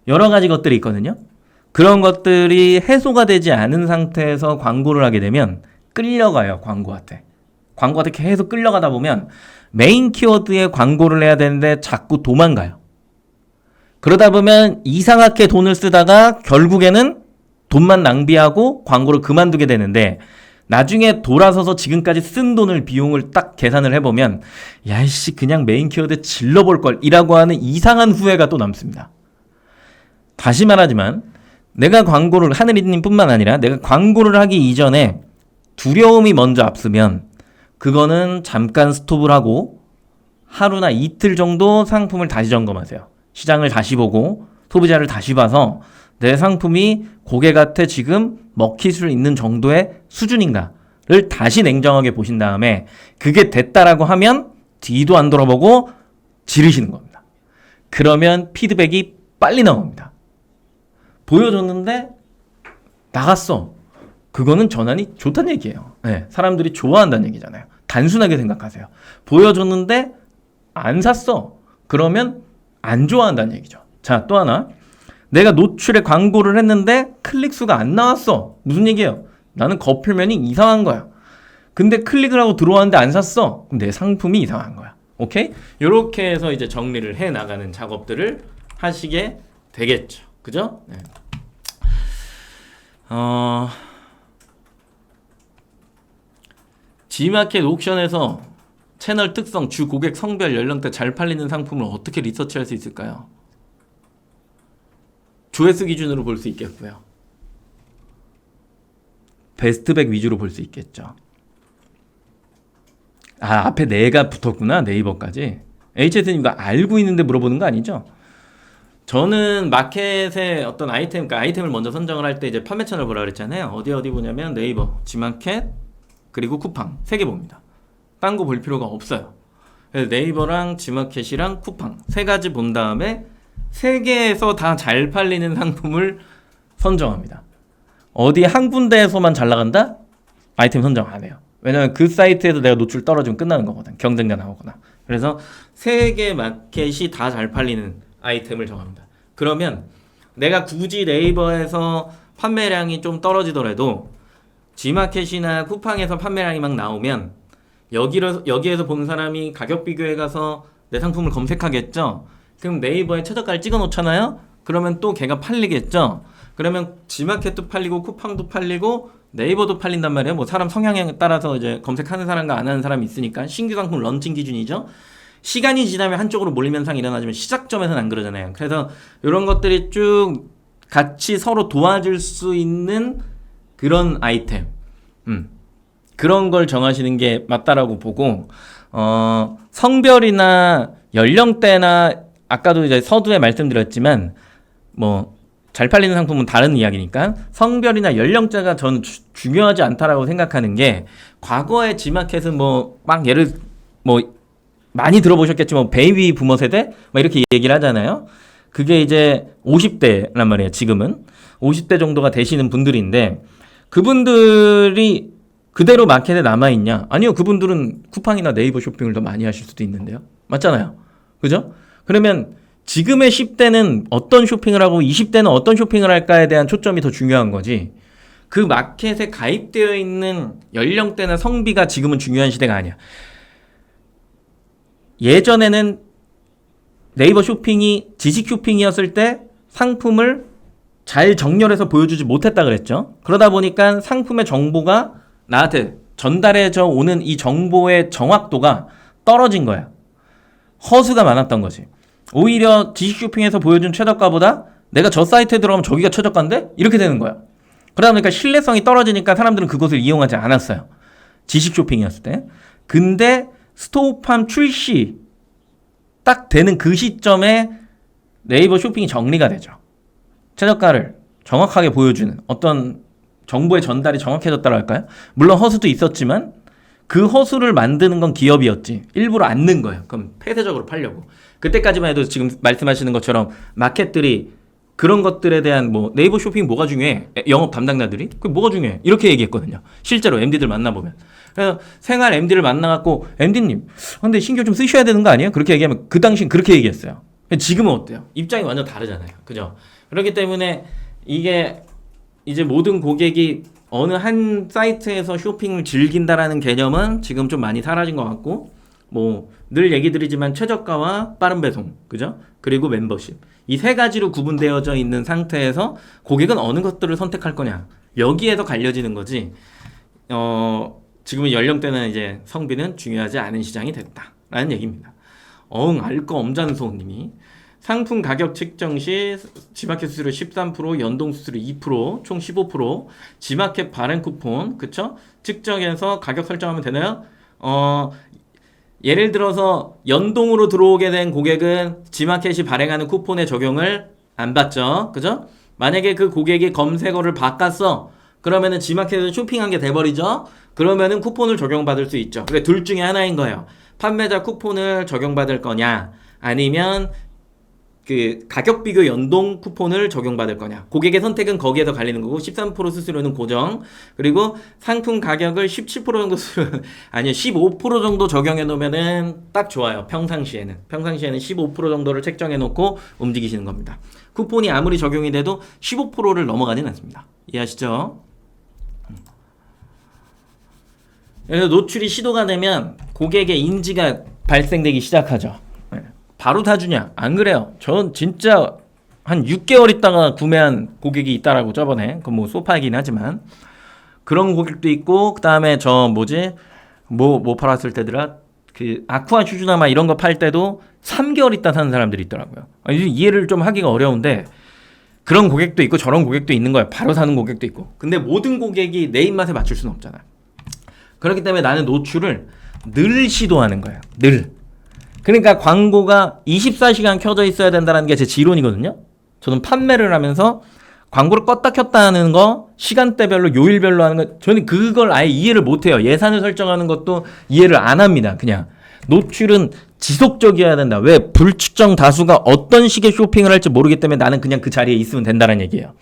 여러 가지 것들이 있거든요. 그런 것들이 해소가 되지 않은 상태에서 광고를 하게 되면 끌려가요. 광고한테 계속 끌려가다 보면 메인 키워드에 광고를 해야 되는데 자꾸 도망가요. 그러다 보면 이상하게 돈을 쓰다가 결국에는 돈만 낭비하고 광고를 그만두게 되는데, 나중에 돌아서서 지금까지 쓴 돈을, 비용을 딱 계산을 해보면 야이씨 그냥 메인 키워드 질러볼걸 이라고 하는 이상한 후회가 또 남습니다. 다시 말하지만 내가 광고를, 하늘이님 뿐만 아니라 내가 광고를 하기 이전에 두려움이 먼저 앞서면 그거는 잠깐 스톱을 하고 하루나 이틀 정도 상품을 다시 점검하세요. 시장을 다시 보고 소비자를 다시 봐서 내 상품이 고객한테 지금 먹힐 수 있는 정도의 수준인가를 다시 냉정하게 보신 다음에 그게 됐다라고 하면 뒤도 안 돌아보고 지르시는 겁니다. 그러면 피드백이 빨리 나옵니다. 보여줬는데 나갔어. 그거는 전환이 좋다는 얘기예요. 네, 사람들이 좋아한다는 얘기잖아요. 단순하게 생각하세요. 보여줬는데 안 샀어. 그러면 안 좋아한다는 얘기죠. 자, 또 하나. 내가 노출에 광고를 했는데 클릭수가 안 나왔어. 무슨 얘기예요? 나는 거필면이 이상한 거야. 근데 클릭을 하고 들어왔는데 안 샀어. 그럼 내 상품이 이상한 거야. 오케이? 이렇게 해서 이제 정리를 해 나가는 작업들을 하시게 되겠죠. 그죠? 네. G마켓 옥션에서 채널 특성, 주 고객 성별, 연령대 잘 팔리는 상품을 어떻게 리서치할 수 있을까요? 조회수 기준으로 볼 수 있겠고요. 베스트백 위주로 볼 수 있겠죠. 아, 앞에 내가 붙었구나. 네이버까지. HS님 이거 알고 있는데 물어보는 거 아니죠? 저는 마켓의 어떤 아이템, 그러니까 아이템을 먼저 선정을 할 때 이제 판매 채널 보라 그랬잖아요. 어디 보냐면 네이버, G마켓, 그리고 쿠팡 3개 봅니다. 딴 거 볼 필요가 없어요. 그래서 네이버랑 G마켓이랑 쿠팡 3가지 본 다음에 3개에서 다 잘 팔리는 상품을 선정합니다. 어디 한 군데에서만 잘 나간다? 아이템 선정 안 해요. 왜냐면 그 사이트에서 내가 노출 떨어지면 끝나는 거거든. 경쟁자 나오거나. 그래서 3개 마켓이 다 잘 팔리는 아이템을 정합니다. 그러면 내가 굳이 네이버에서 판매량이 좀 떨어지더라도 G마켓이나 쿠팡에서 판매량이 막 나오면 여기에서 본 사람이 가격 비교해 가서 내 상품을 검색하겠죠. 그럼 네이버에 최저가를 찍어 놓잖아요. 그러면 또 걔가 팔리겠죠. 그러면 G마켓도 팔리고 쿠팡도 팔리고 네이버도 팔린단 말이에요. 뭐 사람 성향에 따라서 이제 검색하는 사람과 안 하는 사람이 있으니까 신규 상품 런칭 기준이죠. 시간이 지나면 한쪽으로 몰림 현상이 일어나지만 시작점에서는 안 그러잖아요. 그래서 이런 것들이 쭉 같이 서로 도와줄 수 있는 그런 아이템, 그런 걸 정하시는 게 맞다라고 보고, 성별이나 연령대나 아까도 이제 서두에 말씀드렸지만 뭐 잘 팔리는 상품은 다른 이야기니까 성별이나 연령대가 저는 중요하지 않다라고 생각하는 게, 과거의 G마켓은 뭐 막 예를 뭐 많이 들어보셨겠지만 베이비 부머 세대 막 이렇게 얘기를 하잖아요. 그게 이제 50대란 말이에요. 지금은 50대 정도가 되시는 분들인데, 그분들이 그대로 마켓에 남아있냐? 아니요. 그분들은 쿠팡이나 네이버 쇼핑을 더 많이 하실 수도 있는데요. 맞잖아요. 그죠? 그러면 지금의 10대는 어떤 쇼핑을 하고 20대는 어떤 쇼핑을 할까에 대한 초점이 더 중요한 거지, 그 마켓에 가입되어 있는 연령대나 성비가 지금은 중요한 시대가 아니야. 예전에는 네이버 쇼핑이 지식 쇼핑이었을 때 상품을 잘 정렬해서 보여주지 못했다 그랬죠. 그러다 보니까 상품의 정보가 나한테 전달해져 오는 이 정보의 정확도가 떨어진 거야. 허수가 많았던 거지. 오히려 지식 쇼핑에서 보여준 최저가보다 내가 저 사이트에 들어가면 저기가 최저가인데? 이렇게 되는 거야. 그러다 보니까 신뢰성이 떨어지니까 사람들은 그것을 이용하지 않았어요. 지식 쇼핑이었을 때. 근데 스토어팜 출시 딱 되는 그 시점에 네이버 쇼핑이 정리가 되죠. 최저가를 정확하게 보여주는 어떤 정보의 전달이 정확해졌다고 할까요? 물론 허수도 있었지만 그 허수를 만드는 건 기업이었지, 일부러 안 넣은 거예요. 그럼 폐쇄적으로 팔려고. 그때까지만 해도 지금 말씀하시는 것처럼 마켓들이 그런 것들에 대한 뭐 네이버 쇼핑 뭐가 중요해? 영업 담당자들이? 그게 뭐가 중요해? 이렇게 얘기했거든요. 실제로 MD들 만나보면. 그래서 생활 MD를 만나갖고 MD님 근데 신경 좀 쓰셔야 되는 거 아니에요? 그렇게 얘기하면 그 당시엔 그렇게 얘기했어요. 지금은 어때요? 입장이 완전 다르잖아요. 그죠? 그렇기 때문에 이게 이제 모든 고객이 어느 한 사이트에서 쇼핑을 즐긴다라는 개념은 지금 좀 많이 사라진 것 같고, 뭐 늘 얘기 드리지만 최저가와 빠른 배송, 그죠? 그리고 멤버십, 이 3가지로 구분되어져 있는 상태에서 고객은 어느 것들을 선택할 거냐, 여기에서 갈려지는 거지. 지금은 연령대나 이제 성비는 중요하지 않은 시장이 됐다라는 얘기입니다. 알 거 엄잔소님이 상품 가격 책정 시 G마켓 수수료 13%, 연동 수수료 2%, 총 15%, G마켓 발행 쿠폰, 그쵸? 측정해서 가격 설정하면 되나요? 예를 들어서 연동으로 들어오게 된 고객은 G마켓이 발행하는 쿠폰의 적용을 안 받죠. 그죠? 만약에 그 고객이 검색어를 바꿨어. 그러면은 G마켓에서 쇼핑한 게 돼버리죠. 그러면은 쿠폰을 적용받을 수 있죠. 그래 둘 중에 하나인 거예요. 판매자 쿠폰을 적용받을 거냐 아니면 그 가격 비교 연동 쿠폰을 적용받을 거냐. 고객의 선택은 거기에서 갈리는 거고 13% 수수료는 고정. 그리고 상품 가격을 17% 정도 아니요 15% 정도 적용해 놓으면은 딱 좋아요. 평상시에는 15% 정도를 책정해 놓고 움직이시는 겁니다. 쿠폰이 아무리 적용이 돼도 15%를 넘어가진 않습니다. 이해하시죠? 그래서 노출이 시도가 되면 고객의 인지가 발생되기 시작하죠. 바로 다 주냐? 안 그래요. 전 진짜 한 6개월 있다가 구매한 고객이 있다라고 저번에 그 뭐 소파이긴 하지만 그런 고객도 있고 그다음에 저 뭐 팔았을 때더라 그 아쿠아 슈즈나마 이런 거 팔 때도 3개월 있다 사는 사람들이 있더라고요. 이해를 좀 하기가 어려운데 그런 고객도 있고 저런 고객도 있는 거예요. 바로 사는 고객도 있고. 근데 모든 고객이 내 입맛에 맞출 수는 없잖아. 그렇기 때문에 나는 노출을 늘 시도하는 거예요. 늘. 그러니까 광고가 24시간 켜져 있어야 된다는 게 제 지론이거든요. 저는 판매를 하면서 광고를 껐다 켰다 하는 거 시간대별로 요일별로 하는 거 저는 그걸 아예 이해를 못해요. 예산을 설정하는 것도 이해를 안 합니다. 그냥 노출은 지속적이어야 된다. 왜? 불특정 다수가 어떤 식의 쇼핑을 할지 모르기 때문에 나는 그냥 그 자리에 있으면 된다는 얘기예요.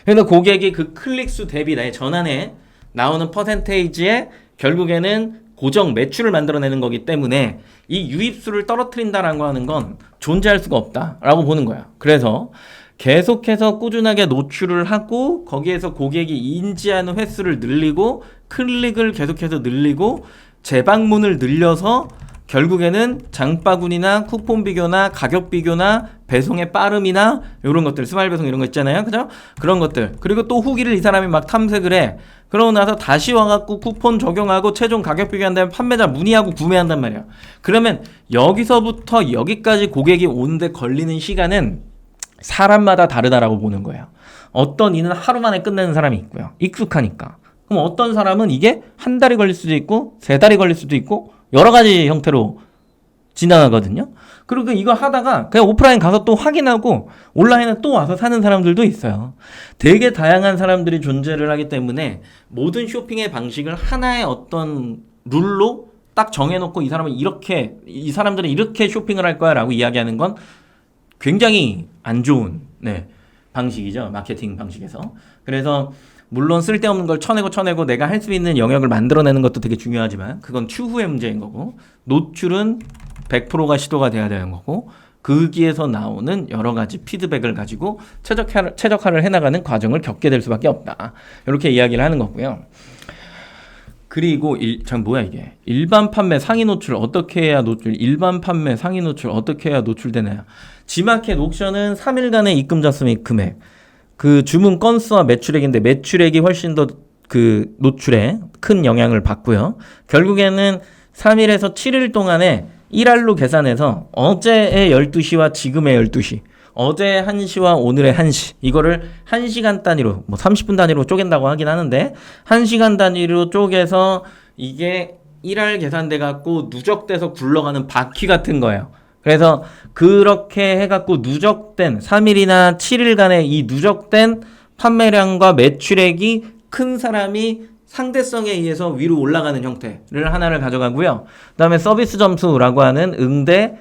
그래서 고객이 그 클릭수 대비 나의 전환에 나오는 퍼센테이지에 결국에는 고정 매출을 만들어내는 거기 때문에 이 유입수를 떨어뜨린다라고 하는 건 존재할 수가 없다라고 보는 거야. 그래서 계속해서 꾸준하게 노출을 하고 거기에서 고객이 인지하는 횟수를 늘리고 클릭을 계속해서 늘리고 재방문을 늘려서 결국에는 장바구니나 쿠폰 비교나 가격 비교나 배송의 빠름이나 이런 것들 스마일 배송 이런 거 있잖아요. 그죠? 그런 것들 그리고 또 후기를 이 사람이 막 탐색을 해. 그러고 나서 다시 와갖고 쿠폰 적용하고 최종 가격 비교한 다음에 판매자 문의하고 구매한단 말이야. 그러면 여기서부터 여기까지 고객이 오는데 걸리는 시간은 사람마다 다르다라고 보는 거예요. 어떤 이는 하루 만에 끝내는 사람이 있고요. 익숙하니까. 그럼 어떤 사람은 이게 한 달이 걸릴 수도 있고 3달이 걸릴 수도 있고 여러 가지 형태로 지나가거든요. 그리고 이거 하다가 그냥 오프라인 가서 또 확인하고 온라인에 또 와서 사는 사람들도 있어요. 되게 다양한 사람들이 존재를 하기 때문에 모든 쇼핑의 방식을 하나의 어떤 룰로 딱 정해놓고 이 사람들은 이렇게 쇼핑을 할 거야 라고 이야기하는 건 굉장히 안 좋은 방식이죠. 마케팅 방식에서. 그래서 물론 쓸데없는 걸 쳐내고 내가 할 수 있는 영역을 만들어내는 것도 되게 중요하지만 그건 추후의 문제인 거고 노출은 100%가 시도가 돼야 되는 거고 거기에서 나오는 여러 가지 피드백을 가지고 최적화를 해나가는 과정을 겪게 될 수밖에 없다. 이렇게 이야기를 하는 거고요. 그리고 이게 일반 판매 상위 노출 어떻게 해야 일반 판매 상위 노출 어떻게 해야 노출되나요? G마켓 옥션은 3일간의 입금 잔수 및 금액 그 주문 건수와 매출액인데 매출액이 훨씬 더 그 노출에 큰 영향을 받고요. 결국에는 3일에서 7일 동안에 1알로 계산해서 어제의 12시와 지금의 12시 어제 1시와 오늘의 1시 이거를 1시간 단위로 뭐 30분 단위로 쪼갠다고 하긴 하는데 1시간 단위로 쪼개서 이게 1알 계산돼 갖고 누적돼서 굴러가는 바퀴 같은 거예요. 그래서 그렇게 해갖고 누적된 3일이나 7일간의 이 누적된 판매량과 매출액이 큰 사람이 상대성에 의해서 위로 올라가는 형태를 하나를 가져가고요. 그 다음에 서비스 점수라고 하는 응대,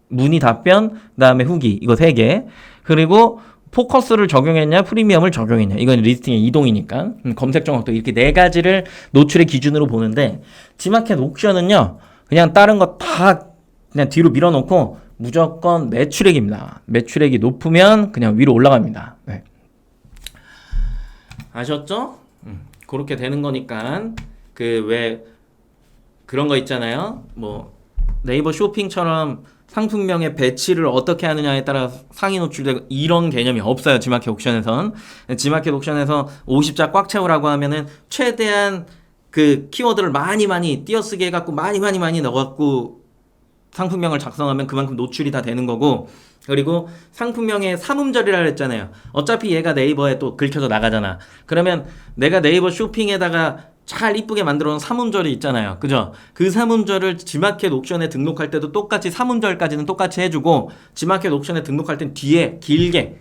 문의 답변, 그 다음에 후기 이거 3개 그리고 포커스를 적용했냐 프리미엄을 적용했냐 이건 리스팅의 이동이니까 검색 정확도 이렇게 4가지를 노출의 기준으로 보는데 G마켓 옥션은요 그냥 다른 거 다 그냥 뒤로 밀어놓고 무조건 매출액입니다. 매출액이 높으면 그냥 위로 올라갑니다. 네. 아셨죠? 그렇게 되는 거니까 그 왜 그런 거 있잖아요. 뭐 네이버 쇼핑처럼 상품명의 배치를 어떻게 하느냐에 따라 상위 노출되고 이런 개념이 없어요. G마켓 옥션에선. G마켓 옥션에서 50자 꽉 채우라고 하면은 최대한 그 키워드를 많이 띄어쓰게 해갖고 많이 넣어갖고 상품명을 작성하면 그만큼 노출이 다 되는 거고 그리고 상품명에 삼음절이라 했잖아요. 어차피 얘가 네이버에 또 긁혀서 나가잖아. 그러면 내가 네이버 쇼핑에다가 잘 이쁘게 만들어 놓은 삼음절이 있잖아요. 그죠? 그 삼음절을 G마켓 옥션에 등록할 때도 똑같이 삼음절까지는 똑같이 해주고 G마켓 옥션에 등록할 땐 뒤에 길게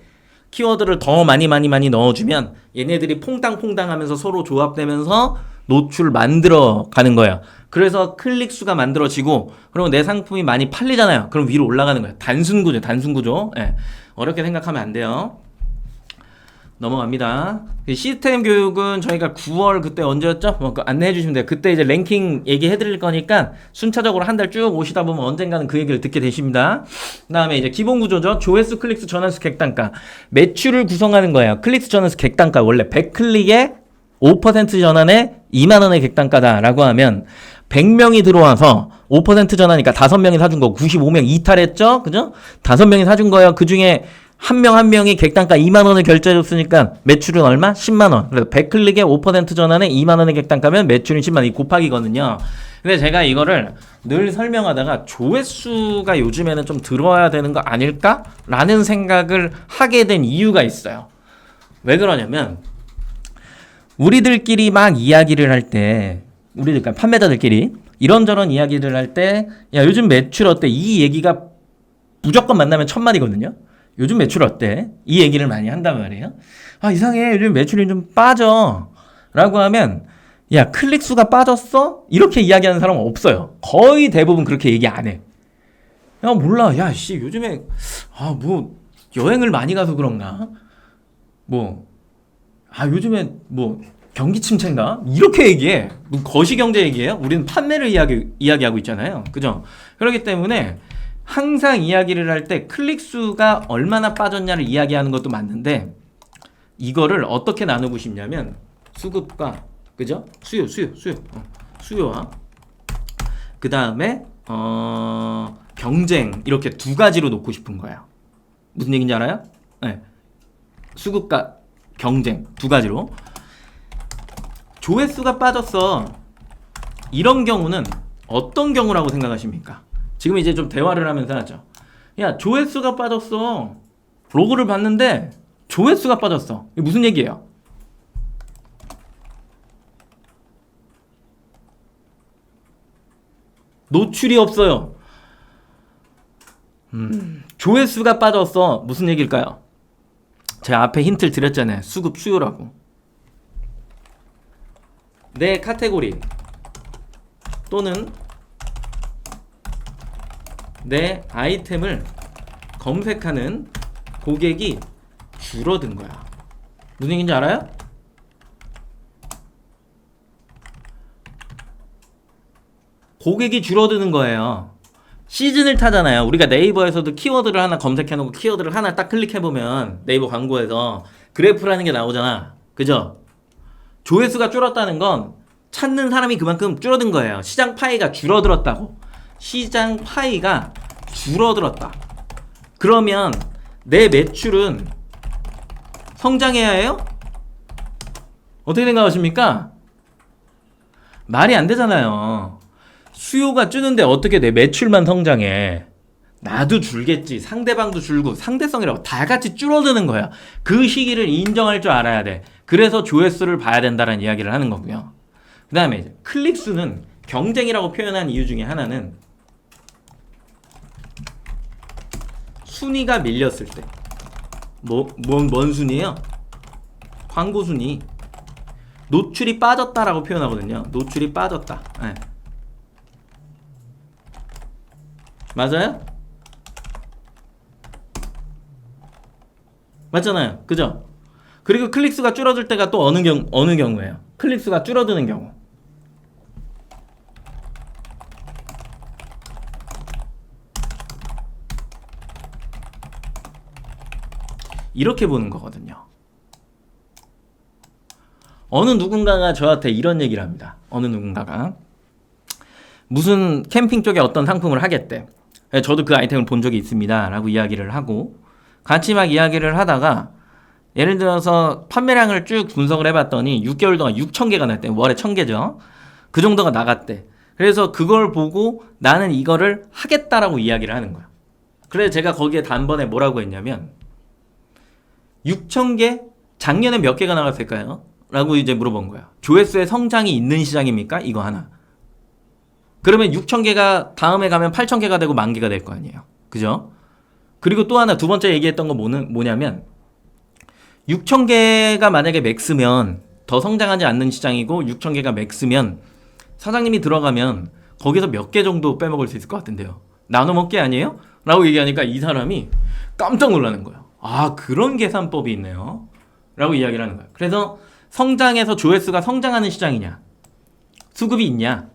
키워드를 더 많이 넣어주면 얘네들이 퐁당퐁당 하면서 서로 조합되면서 노출 만들어 가는 거예요. 그래서 클릭 수가 만들어지고, 그리고 내 상품이 많이 팔리잖아요. 그럼 위로 올라가는 거예요. 단순 구조. 예. 어렵게 생각하면 안 돼요. 넘어갑니다. 시스템 교육은 저희가 9월 그때 언제였죠? 안내해 주시면 돼요. 그때 이제 랭킹 얘기해 드릴 거니까 순차적으로 한 달 쭉 오시다 보면 언젠가는 그 얘기를 듣게 되십니다. 그 다음에 이제 기본 구조죠. 조회수, 클릭수, 전환수, 객단가. 매출을 구성하는 거예요. 클릭수, 전환수, 객단가. 원래 100클릭에 5% 전환에 2만원의 객단가다라고 하면 100명이 들어와서 5% 전환이니까 5명이 사준 거 95명 이탈했죠? 그죠? 5명이 사준 거예요. 그 중에 한 명이 객단가 2만원을 결제해줬으니까 매출은 얼마? 10만원. 그래서 100클릭에 5% 전환에 2만원의 객단가면 매출은 10만원. 이 곱하기거든요. 근데 제가 이거를 늘 설명하다가 조회수가 요즘에는 좀 들어와야 되는 거 아닐까? 라는 생각을 하게 된 이유가 있어요. 왜 그러냐면 우리들끼리 막 이야기를 할 때, 우리들, 그러니까 판매자들끼리 이런저런 이야기를 할 때, 야, 요즘 매출 어때? 이 얘기가 무조건 만나면 천만이거든요. 요즘 매출 어때? 이 얘기를 많이 한단 말이에요. 아, 이상해. 요즘 매출이 좀 빠져. 라고 하면, 야, 클릭 수가 빠졌어? 이렇게 이야기하는 사람은 없어요. 거의 대부분 그렇게 얘기 안 해. 야, 몰라. 야, 씨, 요즘에, 여행을 많이 가서 그런가? 요즘에 경기 침체인가? 이렇게 얘기해. 거시경제 얘기해요? 우리는 판매를 이야기하고 있잖아요. 그죠? 그렇기 때문에 항상 이야기를 할 때 클릭 수가 얼마나 빠졌냐를 이야기하는 것도 맞는데, 이거를 어떻게 나누고 싶냐면 수급과, 그죠? 수요와 그 다음에 경쟁, 이렇게 두 가지로 놓고 싶은 거예요. 무슨 얘기인지 알아요? 네. 수급과 경쟁 두 가지로. 조회수가 빠졌어. 이런 경우는 어떤 경우라고 생각하십니까? 지금 이제 좀 대화를 하면서 하죠. 야, 조회수가 빠졌어. 로그를 봤는데 조회수가 빠졌어. 이게 무슨 얘기예요? 노출이 없어요. 조회수가 빠졌어. 무슨 얘기일까요? 제가 앞에 힌트를 드렸잖아요. 수급, 수요라고. 내 카테고리 또는 내 아이템을 검색하는 고객이 줄어든 거야. 무슨 얘기인지 알아요? 고객이 줄어드는 거예요. 시즌을 타잖아요. 우리가 네이버에서도 키워드를 하나 검색해놓고 키워드를 하나 딱 클릭해보면 네이버 광고에서 그래프라는 게 나오잖아. 그죠? 조회수가 줄었다는 건 찾는 사람이 그만큼 줄어든 거예요. 시장 파이가 줄어들었다고. 시장 파이가 줄어들었다. 그러면 내 매출은 성장해야 해요? 어떻게 생각하십니까? 말이 안 되잖아요. 수요가 줄는데 어떻게 내 매출만 성장해? 나도 줄겠지. 상대방도 줄고, 상대성이라고 다 같이 줄어드는 거야. 그 시기를 인정할 줄 알아야 돼. 그래서 조회수를 봐야 된다는 이야기를 하는 거고요. 그 다음에 클릭수는 경쟁이라고 표현한 이유 중에 하나는 순위가 밀렸을 때. 뭔 순위예요? 광고 순위. 노출이 빠졌다라고 표현하거든요. 노출이 빠졌다. 네. 맞아요? 맞잖아요. 그죠? 그리고 클릭수가 줄어들 때가 또 어느 경우예요? 클릭수가 줄어드는 경우. 이렇게 보는 거거든요. 어느 누군가가 저한테 이런 얘기를 합니다. 어느 누군가가 무슨 캠핑 쪽에 어떤 상품을 하겠대. 저도 그 아이템을 본 적이 있습니다 라고 이야기를 하고, 같이 막 이야기를 하다가 예를 들어서 판매량을 쭉 분석을 해봤더니 6개월 동안 6,000개가 났대. 월에 1,000개죠. 그 정도가 나갔대. 그래서 그걸 보고 나는 이거를 하겠다라고 이야기를 하는 거야. 그래서 제가 거기에 단번에 뭐라고 했냐면 6,000개? 작년에 몇 개가 나갔을까요? 라고 이제 물어본 거야. 조회수의 성장이 있는 시장입니까? 이거 하나. 그러면 6,000개가 다음에 가면 8,000개가 되고 10,000개가 될 거 아니에요. 그죠? 그리고 또 하나 두 번째 얘기했던 거 뭐냐면 6천 개가 만약에 맥스면 더 성장하지 않는 시장이고 6천 개가 맥스면 사장님이 들어가면 거기서 몇 개 정도 빼먹을 수 있을 것 같은데요. 나눠 먹기 아니에요? 라고 얘기하니까 이 사람이 깜짝 놀라는 거예요. 아, 그런 계산법이 있네요. 라고 이야기를 하는 거예요. 그래서 성장해서 조회수가 성장하는 시장이냐, 수급이 있냐,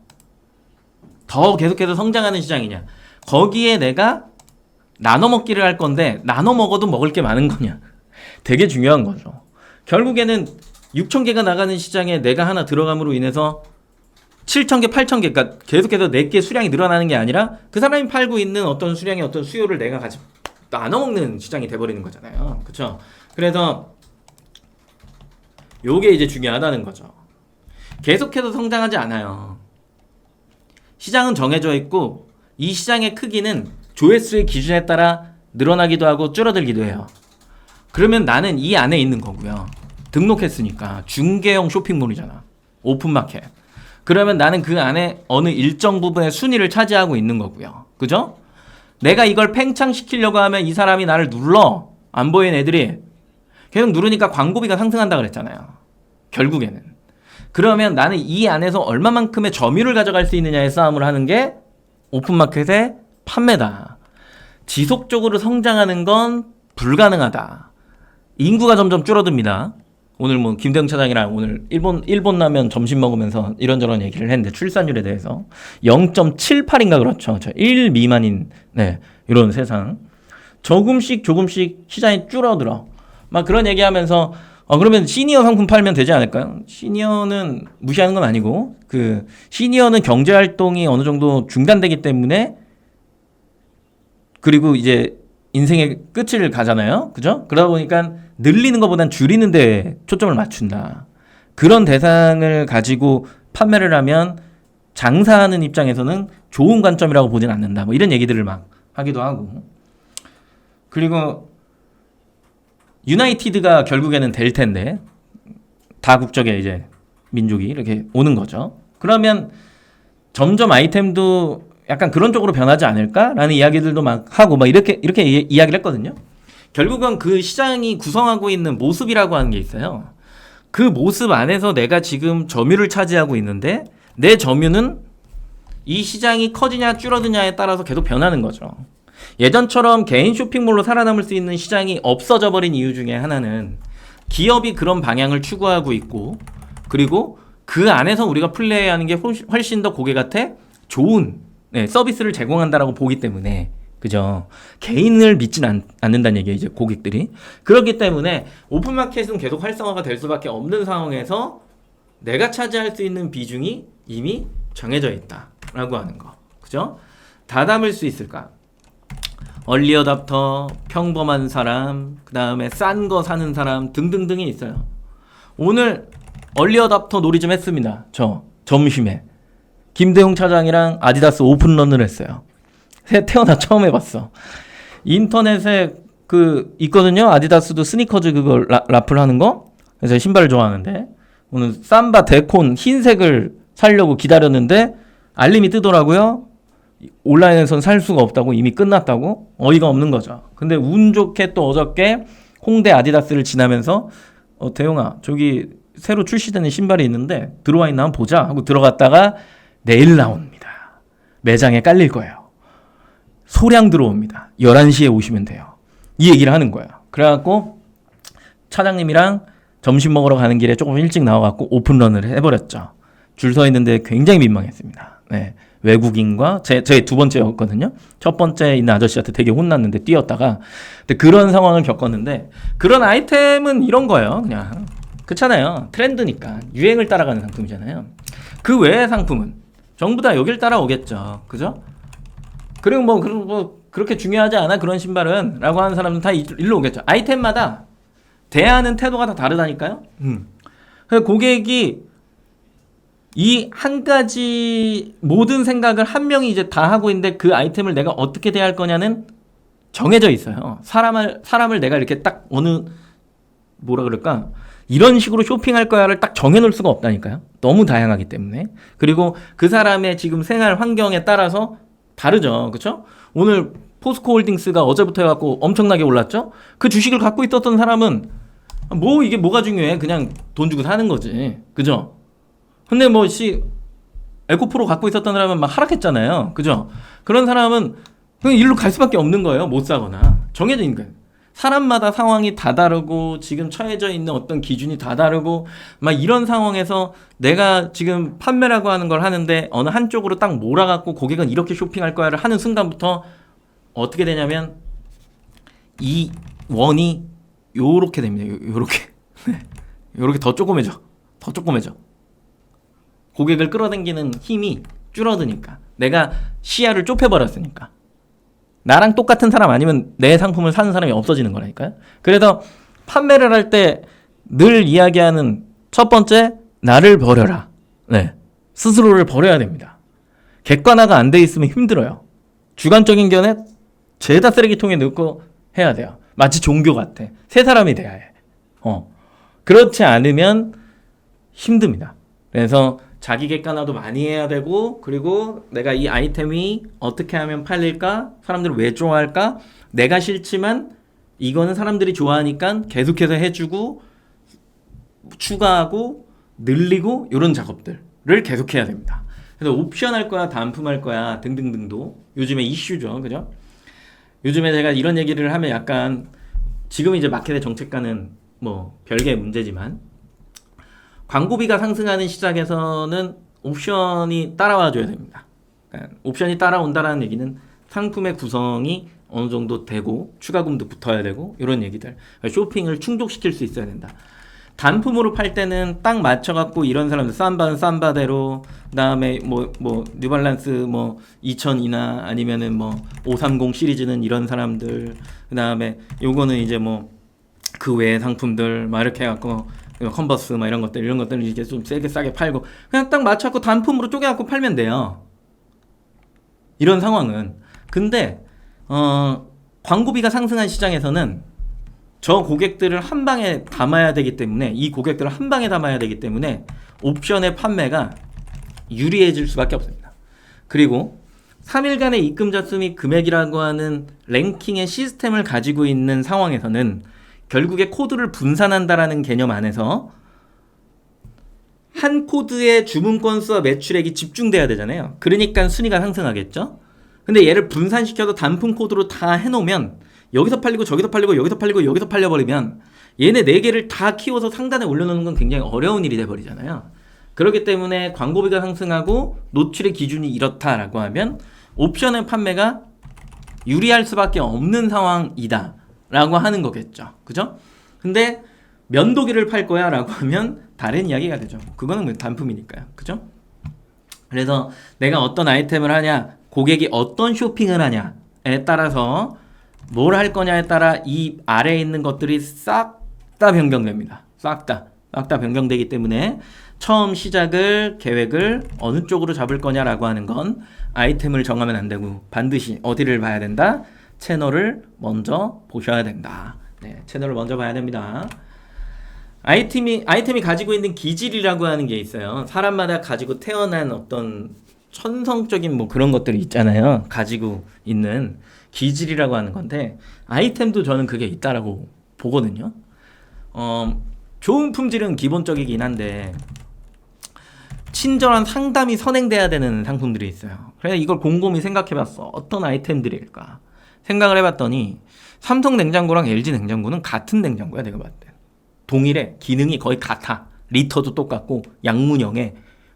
더 계속해서 성장하는 시장이냐, 거기에 내가 나눠 먹기를 할 건데 나눠 먹어도 먹을 게 많은 거냐, 되게 중요한 거죠. 결국에는 6천 개가 나가는 시장에 내가 하나 들어감으로 인해서 7천 개, 8천 개, 그러니까 계속해서 내게 수량이 늘어나는 게 아니라 그 사람이 팔고 있는 어떤 수량의 어떤 수요를 내가 같이 나눠 먹는 시장이 돼버리는 거잖아요. 그렇죠? 그래서 요게 이제 중요하다는 거죠. 계속해서 성장하지 않아요. 시장은 정해져 있고 이 시장의 크기는 조회수의 기준에 따라 늘어나기도 하고 줄어들기도 해요. 그러면 나는 이 안에 있는 거고요. 등록했으니까 중개형 쇼핑몰이잖아. 오픈마켓. 그러면 나는 그 안에 어느 일정 부분의 순위를 차지하고 있는 거고요. 그죠? 내가 이걸 팽창시키려고 하면 이 사람이 나를 눌러. 안 보이는 애들이 계속 누르니까 광고비가 상승한다 그랬잖아요. 결국에는. 그러면 나는 이 안에서 얼마만큼의 점유율을 가져갈 수 있느냐의 싸움을 하는 게 오픈마켓의 판매다. 지속적으로 성장하는 건 불가능하다. 인구가 점점 줄어듭니다. 오늘 뭐 김대웅 차장이랑 오늘 일본 라면 점심 먹으면서 이런저런 얘기를 했는데 출산율에 대해서 0.78인가 그렇죠. 1 미만인 이런 세상. 조금씩 시장이 줄어들어. 막 그런 얘기하면서 그러면 시니어 상품 팔면 되지 않을까요? 시니어는 무시하는 건 아니고 그 시니어는 경제 활동이 어느 정도 중단되기 때문에 그리고 이제 인생의 끝을 가잖아요. 그죠? 그러다 보니까 늘리는 것보단 줄이는 데 초점을 맞춘다. 그런 대상을 가지고 판매를 하면 장사하는 입장에서는 좋은 관점이라고 보진 않는다. 뭐 이런 얘기들을 막 하기도 하고. 그리고 유나이티드가 결국에는 될 텐데 다국적의 이제 민족이 이렇게 오는 거죠. 그러면 점점 아이템도 약간 그런 쪽으로 변하지 않을까라는 이야기들도 막 하고 막 이렇게 이야기를 했거든요. 결국은 그 시장이 구성하고 있는 모습이라고 하는 게 있어요. 그 모습 안에서 내가 지금 점유를 차지하고 있는데 내 점유는 이 시장이 커지냐 줄어드냐에 따라서 계속 변하는 거죠. 예전처럼 개인 쇼핑몰로 살아남을 수 있는 시장이 없어져 버린 이유 중에 하나는 기업이 그런 방향을 추구하고 있고 그리고 그 안에서 우리가 플레이하는 게 훨씬 더 고객한테 좋은 서비스를 제공한다라고 보기 때문에 그죠? 개인을 믿진 않는다는 얘기예요, 이제 고객들이. 그렇기 때문에 오픈마켓은 계속 활성화가 될 수밖에 없는 상황에서 내가 차지할 수 있는 비중이 이미 정해져 있다라고 하는 거. 그죠? 다 담을 수 있을까? 얼리어답터, 평범한 사람, 그 다음에 싼 거 사는 사람 등등등이 있어요. 오늘 얼리어답터 놀이 좀 했습니다. 저 점심에 김대웅 차장이랑 아디다스 오픈런을 했어요. 태어나 처음 해봤어. 인터넷에 그 있거든요. 아디다스도 스니커즈 그거 라플 하는 거. 그래서 신발을 좋아하는데 오늘 삼바 데콘 흰색을 사려고 기다렸는데 알림이 뜨더라고요. 온라인에선 살 수가 없다고, 이미 끝났다고. 어이가 없는 거죠. 근데 운 좋게 또 어저께 홍대 아디다스를 지나면서 대용아 저기 새로 출시되는 신발이 있는데 들어와 있나 한번 보자 하고 들어갔다가 내일 나옵니다. 매장에 깔릴 거예요. 소량 들어옵니다. 11시에 오시면 돼요. 이 얘기를 하는 거예요. 그래갖고 차장님이랑 점심 먹으러 가는 길에 조금 일찍 나와갖고 오픈런을 해버렸죠. 줄 서 있는데 굉장히 민망했습니다. 네. 외국인과 제 두 번째였거든요. 첫 번째 있는 아저씨한테 되게 혼났는데 뛰었다가 근데 그런 상황을 겪었는데 그런 아이템은 이런 거예요. 그냥 그렇잖아요. 트렌드니까 유행을 따라가는 상품이잖아요. 그 외의 상품은 전부 다 여길 따라오겠죠. 그죠? 그리고 뭐 그렇게 중요하지 않아 그런 신발은 라고 하는 사람은 다 일로 오겠죠. 아이템마다 대하는 태도가 다 다르다니까요. 그래서 고객이 이 한 가지 모든 생각을 한 명이 이제 다 하고 있는데 그 아이템을 내가 어떻게 대할 거냐는 정해져 있어요. 사람을 내가 이렇게 딱 뭐라 그럴까? 이런 식으로 쇼핑할 거야를 딱 정해놓을 수가 없다니까요. 너무 다양하기 때문에. 그리고 그 사람의 지금 생활 환경에 따라서 다르죠. 그렇죠? 오늘 포스코홀딩스가 어제부터 해갖고 엄청나게 올랐죠? 그 주식을 갖고 있었던 사람은 뭐 이게 뭐가 중요해? 그냥 돈 주고 사는 거지. 그죠? 근데 뭐 에코프로 갖고 있었던 사람은 막 하락했잖아요. 그죠? 그런 사람은 그냥 일로 갈 수밖에 없는 거예요. 못 사거나. 정해져 있는 거예요. 사람마다 상황이 다 다르고 지금 처해져 있는 어떤 기준이 다 다르고 막 이런 상황에서 내가 지금 판매라고 하는 걸 하는데 어느 한쪽으로 딱 몰아갖고 고객은 이렇게 쇼핑할 거야를 하는 순간부터 어떻게 되냐면 이 원이 요렇게 됩니다. 요렇게. 요렇게 더 조그매져. 더 조그매져. 고객을 끌어당기는 힘이 줄어드니까. 내가 시야를 좁혀버렸으니까. 나랑 똑같은 사람 아니면 내 상품을 사는 사람이 없어지는 거라니까요. 그래서 판매를 할 때 늘 이야기하는 첫 번째, 나를 버려라. 네. 스스로를 버려야 됩니다. 객관화가 안 돼 있으면 힘들어요. 주관적인 견해 죄다 쓰레기통에 넣고 해야 돼요. 마치 종교 같아. 새 사람이 돼야 해. 그렇지 않으면 힘듭니다. 그래서 자기 객관화도 많이 해야 되고, 그리고 내가 이 아이템이 어떻게 하면 팔릴까? 사람들이 왜 좋아할까? 내가 싫지만 이거는 사람들이 좋아하니까 계속해서 해주고 추가하고 늘리고 이런 작업들을 계속해야 됩니다. 그래서 옵션 할 거야, 단품 할 거야 등등등도 요즘에 이슈죠. 그죠? 요즘에 제가 이런 얘기를 하면 약간 지금 이제 마켓의 정책과는 뭐 별개의 문제지만 광고비가 상승하는 시장에서는 옵션이 따라와 줘야 됩니다. 그러니까 옵션이 따라온다라는 얘기는 상품의 구성이 어느 정도 되고 추가금도 붙어야 되고 이런 얘기들. 그러니까 쇼핑을 충족시킬 수 있어야 된다. 단품으로 팔 때는 딱 맞춰갖고 이런 사람들 삼바는 삼바대로, 그다음에 뭐 뉴발란스 뭐 2002나 아니면은 뭐 530 시리즈는 이런 사람들, 그다음에 요거는 이제 뭐 그 외의 상품들 막 이렇게 해갖고 컨버스 막 이런 것들 이제 좀 세게 싸게 팔고 그냥 딱 맞춰갖고 단품으로 쪼개갖고 팔면 돼요. 이런 상황은. 근데 광고비가 상승한 시장에서는 저 고객들을 한 방에 담아야 되기 때문에, 이 고객들을 한 방에 담아야 되기 때문에 옵션의 판매가 유리해질 수밖에 없습니다. 그리고 3일간의 입금 자수 및 금액이라고 하는 랭킹의 시스템을 가지고 있는 상황에서는 결국에 코드를 분산한다라는 개념 안에서 한 코드의 주문 건수와 매출액이 집중돼야 되잖아요. 그러니까 순위가 상승하겠죠. 근데 얘를 분산시켜서 단품 코드로 다 해놓으면 여기서 팔리고 저기서 팔리고 여기서 팔리고 여기서 팔려버리면 얘네 4개를 다 키워서 상단에 올려놓는 건 굉장히 어려운 일이 돼버리잖아요. 그렇기 때문에 광고비가 상승하고 노출의 기준이 이렇다라고 하면 옵션의 판매가 유리할 수밖에 없는 상황이다 라고 하는 거겠죠. 그죠? 근데 면도기를 팔 거야 라고 하면 다른 이야기가 되죠. 그거는 단품이니까요. 그죠? 그래서 내가 어떤 아이템을 하냐, 고객이 어떤 쇼핑을 하냐에 따라서 뭘 할 거냐에 따라 이 아래에 있는 것들이 싹 다 변경됩니다. 싹 다 변경되기 때문에 처음 시작을, 계획을 어느 쪽으로 잡을 거냐라고 하는 건 아이템을 정하면 안 되고 반드시 어디를 봐야 된다? 채널을 먼저 보셔야 된다. 네, 채널을 먼저 봐야 됩니다. 아이템이 가지고 있는 기질이라고 하는 게 있어요. 사람마다 가지고 태어난 어떤 천성적인 뭐 그런 것들이 있잖아요. 가지고 있는 기질이라고 하는 건데 아이템도 저는 그게 있다라고 보거든요. 좋은 품질은 기본적이긴 한데 친절한 상담이 선행돼야 되는 상품들이 있어요. 그래서 이걸 곰곰이 생각해봤어. 어떤 아이템들일까 생각을 해봤더니 삼성 냉장고랑 LG 냉장고는 같은 냉장고야. 내가 봤을 때 동일해. 기능이 거의 같아. 리터도 똑같고 양문형에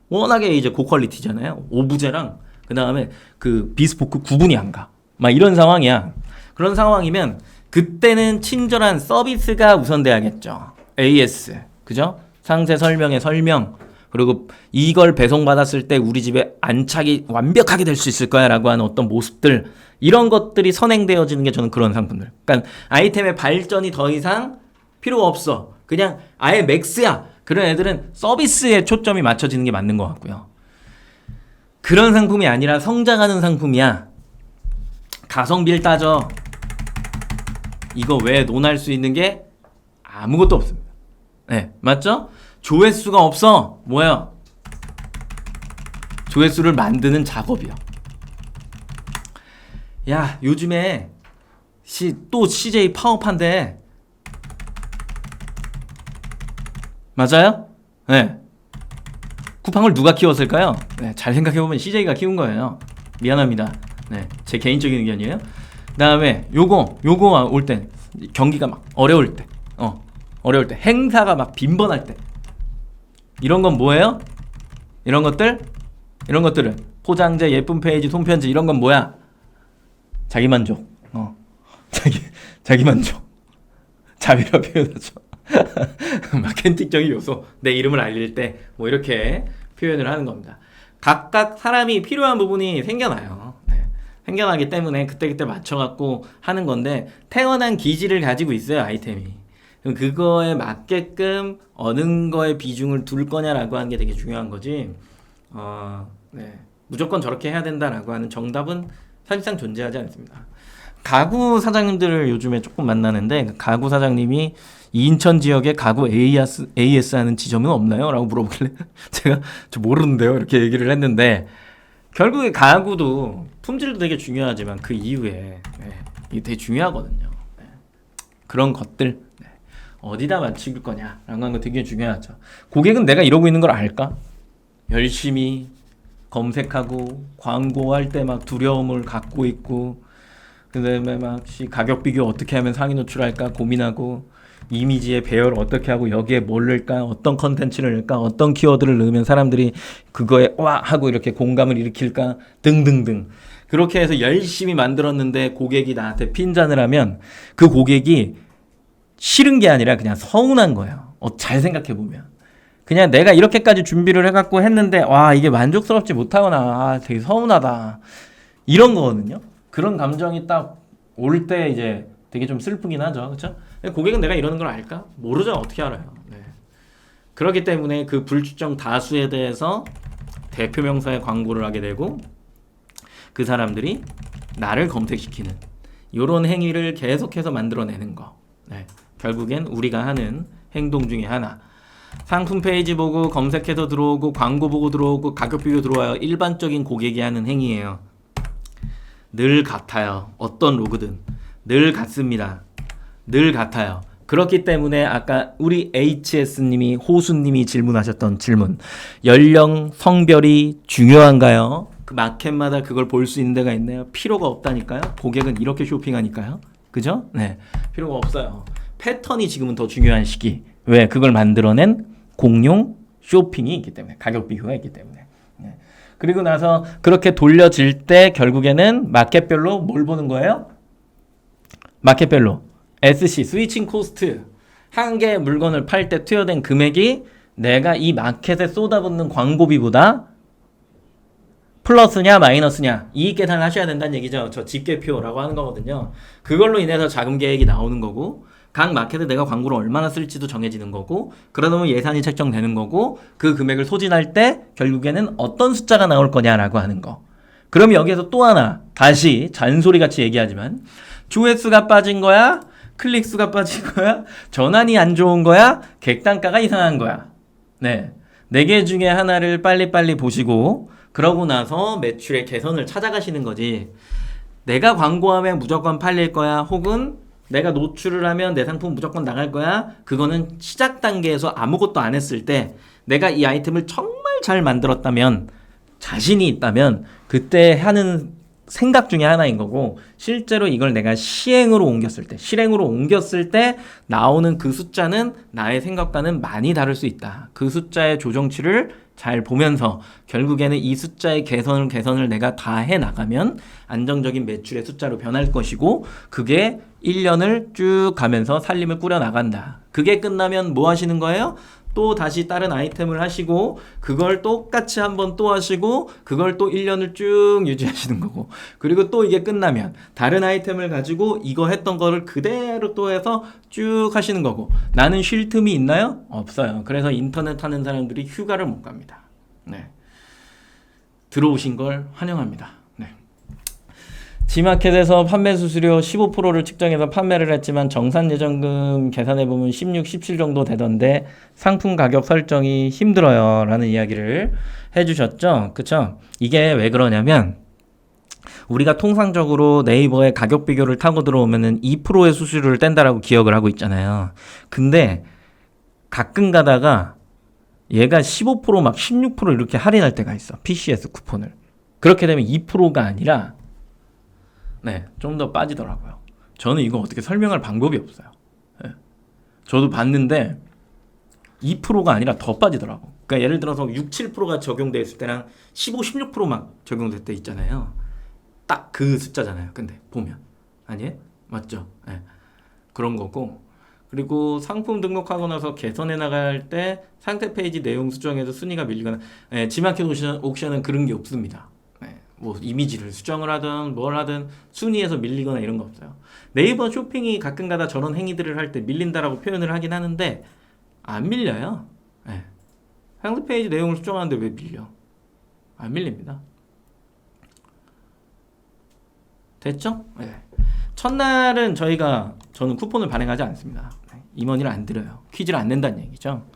워낙에 이제 고퀄리티잖아요. 오브제랑 그 다음에 그 비스포크 구분이 안 가. 막 이런 상황이야. 그런 상황이면 그때는 친절한 서비스가 우선돼야겠죠. AS, 그죠? 상세 설명의 설명, 그리고 이걸 배송받았을 때 우리 집에 안착이 완벽하게 될 수 있을 거야 라고 하는 어떤 모습들, 이런 것들이 선행되어지는 게 저는 그런 상품들. 그러니까 아이템의 발전이 더 이상 필요가 없어. 그냥 아예 맥스야. 그런 애들은 서비스에 초점이 맞춰지는 게 맞는 것 같고요. 그런 상품이 아니라 성장하는 상품이야. 가성비를 따져. 이거 외에 논할 수 있는 게 아무것도 없습니다. 네, 맞죠? 조회수가 없어. 뭐야? 조회수를 만드는 작업이요. 야, 요즘에 또 CJ 파업한데 맞아요? 네. 쿠팡을 누가 키웠을까요? 네, 잘 생각해보면 CJ가 키운 거예요. 미안합니다. 네, 제 개인적인 의견이에요. 그 다음에 요거 올 때, 경기가 막 어려울 때, 어려울 때, 행사가 막 빈번할 때, 이런 건 뭐예요? 이런 것들은 포장재, 예쁜 페이지, 손편지, 이런 건 뭐야? 자기 만족. 자기 만족. 자비라 표현하죠. 마케팅적인 요소, 내 이름을 알릴 때 뭐 이렇게 표현을 하는 겁니다. 각각 사람이 필요한 부분이 생겨나요. 네. 생겨나기 때문에 그때그때 맞춰갖고 하는 건데, 태어난 기질을 가지고 있어요, 아이템이. 그럼 그거에 맞게끔 어느 거에 비중을 둘 거냐라고 하는 게 되게 중요한 거지. 네. 무조건 저렇게 해야 된다라고 하는 정답은 사실상 존재하지 않습니다. 가구 사장님들을 요즘에 조금 만나는데, 가구 사장님이 인천 지역에 가구 AS 하는 지점은 없나요? 라고 물어보길래 제가 저 모르는데요 이렇게 얘기를 했는데, 결국에 가구도 품질도 되게 중요하지만 그 이후에 이게 되게 중요하거든요. 그런 것들 어디다 맞출 거냐라고 하는 거 되게 중요하죠. 고객은 내가 이러고 있는 걸 알까? 열심히 검색하고 광고할 때 막 두려움을 갖고 있고, 그 다음에 막 가격 비교 어떻게 하면 상위 노출할까 고민하고, 이미지의 배열 어떻게 하고 여기에 뭘 넣을까, 어떤 컨텐츠를 넣을까, 어떤 키워드를 넣으면 사람들이 그거에 와 하고 이렇게 공감을 일으킬까 등등등. 그렇게 해서 열심히 만들었는데 고객이 나한테 핀잔을 하면 그 고객이 싫은 게 아니라 그냥 서운한 거예요. 잘 생각해 보면 그냥 내가 이렇게까지 준비를 해갖고 했는데 와 이게 만족스럽지 못하거나 되게 서운하다 이런 거거든요. 그런 감정이 딱 올 때 이제 되게 좀 슬프긴 하죠. 그렇죠? 고객은 내가 이러는 걸 알까? 모르죠. 어떻게 알아요? 네. 그렇기 때문에 그 불특정 다수에 대해서 대표 명사의 광고를 하게 되고, 그 사람들이 나를 검색시키는 이런 행위를 계속해서 만들어내는 거. 네. 결국엔 우리가 하는 행동 중에 하나. 상품 페이지 보고 검색해서 들어오고 광고 보고 들어오고 가격 비교 들어와요. 일반적인 고객이 하는 행위예요. 늘 같아요. 어떤 로그든 늘 같습니다. 늘 같아요. 그렇기 때문에 아까 우리 HS님이 호수님이 질문하셨던 질문, 연령, 성별이 중요한가요? 그 마켓마다 그걸 볼 수 있는 데가 있나요? 필요가 없다니까요. 고객은 이렇게 쇼핑하니까요. 그죠? 네, 필요가 없어요. 패턴이 지금은 더 중요한 시기. 왜? 그걸 만들어낸 공용 쇼핑이 있기 때문에, 가격 비교가 있기 때문에. 네. 그리고 나서 그렇게 돌려질 때 결국에는 마켓별로 뭘 보는 거예요? 마켓별로 SC, 스위칭 코스트. 한 개의 물건을 팔 때 투여된 금액이 내가 이 마켓에 쏟아붓는 광고비보다 플러스냐 마이너스냐, 이익 계산을 하셔야 된다는 얘기죠. 저 집계표라고 하는 거거든요. 그걸로 인해서 자금 계획이 나오는 거고, 각 마켓에 내가 광고를 얼마나 쓸지도 정해지는 거고, 그러다 보면 예산이 책정되는 거고, 그 금액을 소진할 때 결국에는 어떤 숫자가 나올 거냐라고 하는 거. 그럼 여기에서 또 하나 다시 잔소리같이 얘기하지만, 조회수가 빠진 거야? 클릭수가 빠진 거야? 전환이 안 좋은 거야? 객단가가 이상한 거야? 네. 4개 중에 하나를 빨리빨리 보시고, 그러고 나서 매출의 개선을 찾아가시는 거지. 내가 광고하면 무조건 팔릴 거야, 혹은 내가 노출을 하면 내 상품 무조건 나갈 거야. 그거는 시작 단계에서 아무것도 안 했을 때, 내가 이 아이템을 정말 잘 만들었다면, 자신이 있다면 그때 하는 생각 중에 하나인 거고, 실제로 이걸 내가 실행으로 옮겼을 때 나오는 그 숫자는 나의 생각과는 많이 다를 수 있다. 그 숫자의 조정치를 잘 보면서 결국에는 이 숫자의 개선을 내가 다 해나가면 안정적인 매출의 숫자로 변할 것이고, 그게 1년을 쭉 가면서 살림을 꾸려나간다. 그게 끝나면 뭐 하시는 거예요? 또 다시 다른 아이템을 하시고, 그걸 똑같이 한번 또 하시고, 그걸 또 1년을 쭉 유지하시는 거고, 그리고 또 이게 끝나면 다른 아이템을 가지고 이거 했던 거를 그대로 또 해서 쭉 하시는 거고, 나는 쉴 틈이 있나요? 없어요. 그래서 인터넷 하는 사람들이 휴가를 못 갑니다. 네. 들어오신 걸 환영합니다. 네. G마켓에서 판매 수수료 15%를 측정해서 판매를 했지만 정산예정금 계산해보면 16, 17 정도 되던데 상품 가격 설정이 힘들어요 라는 이야기를 해주셨죠. 그쵸? 이게 왜 그러냐면, 우리가 통상적으로 네이버에 가격 비교를 타고 들어오면은 2%의 수수료를 뗀다라고 기억을 하고 있잖아요. 근데 가끔 가다가 얘가 15%막 16% 이렇게 할인할 때가 있어. PCS 쿠폰을. 그렇게 되면 2%가 아니라 네, 좀 더 빠지더라고요. 저는 이거 어떻게 설명할 방법이 없어요. 네. 저도 봤는데 2%가 아니라 더 빠지더라고. 그러니까 예를 들어서 6, 7%가 적용돼 있을 때랑 15, 16%막 적용될 때 있잖아요. 딱 그 숫자잖아요. 근데 보면 아니에요? 맞죠? 네. 그런 거고. 그리고 상품 등록하고 나서 개선해 나갈 때 상태 페이지 내용 수정에서 순위가 밀리거나 지마켓 옥션은 그런 게 없습니다. 뭐 이미지를 수정을 하든 뭘 하든 순위에서 밀리거나 이런 거 없어요. 네이버 쇼핑이 가끔가다 저런 행위들을 할 때 밀린다라고 표현을 하긴 하는데 안 밀려요. 상태 페이지 내용을 수정하는데 왜 밀려? 안 밀립니다. 됐죠? 첫날은 저는 쿠폰을 발행하지 않습니다. 임원이를 안 드려요. 퀴즈를 안 낸다는 얘기죠.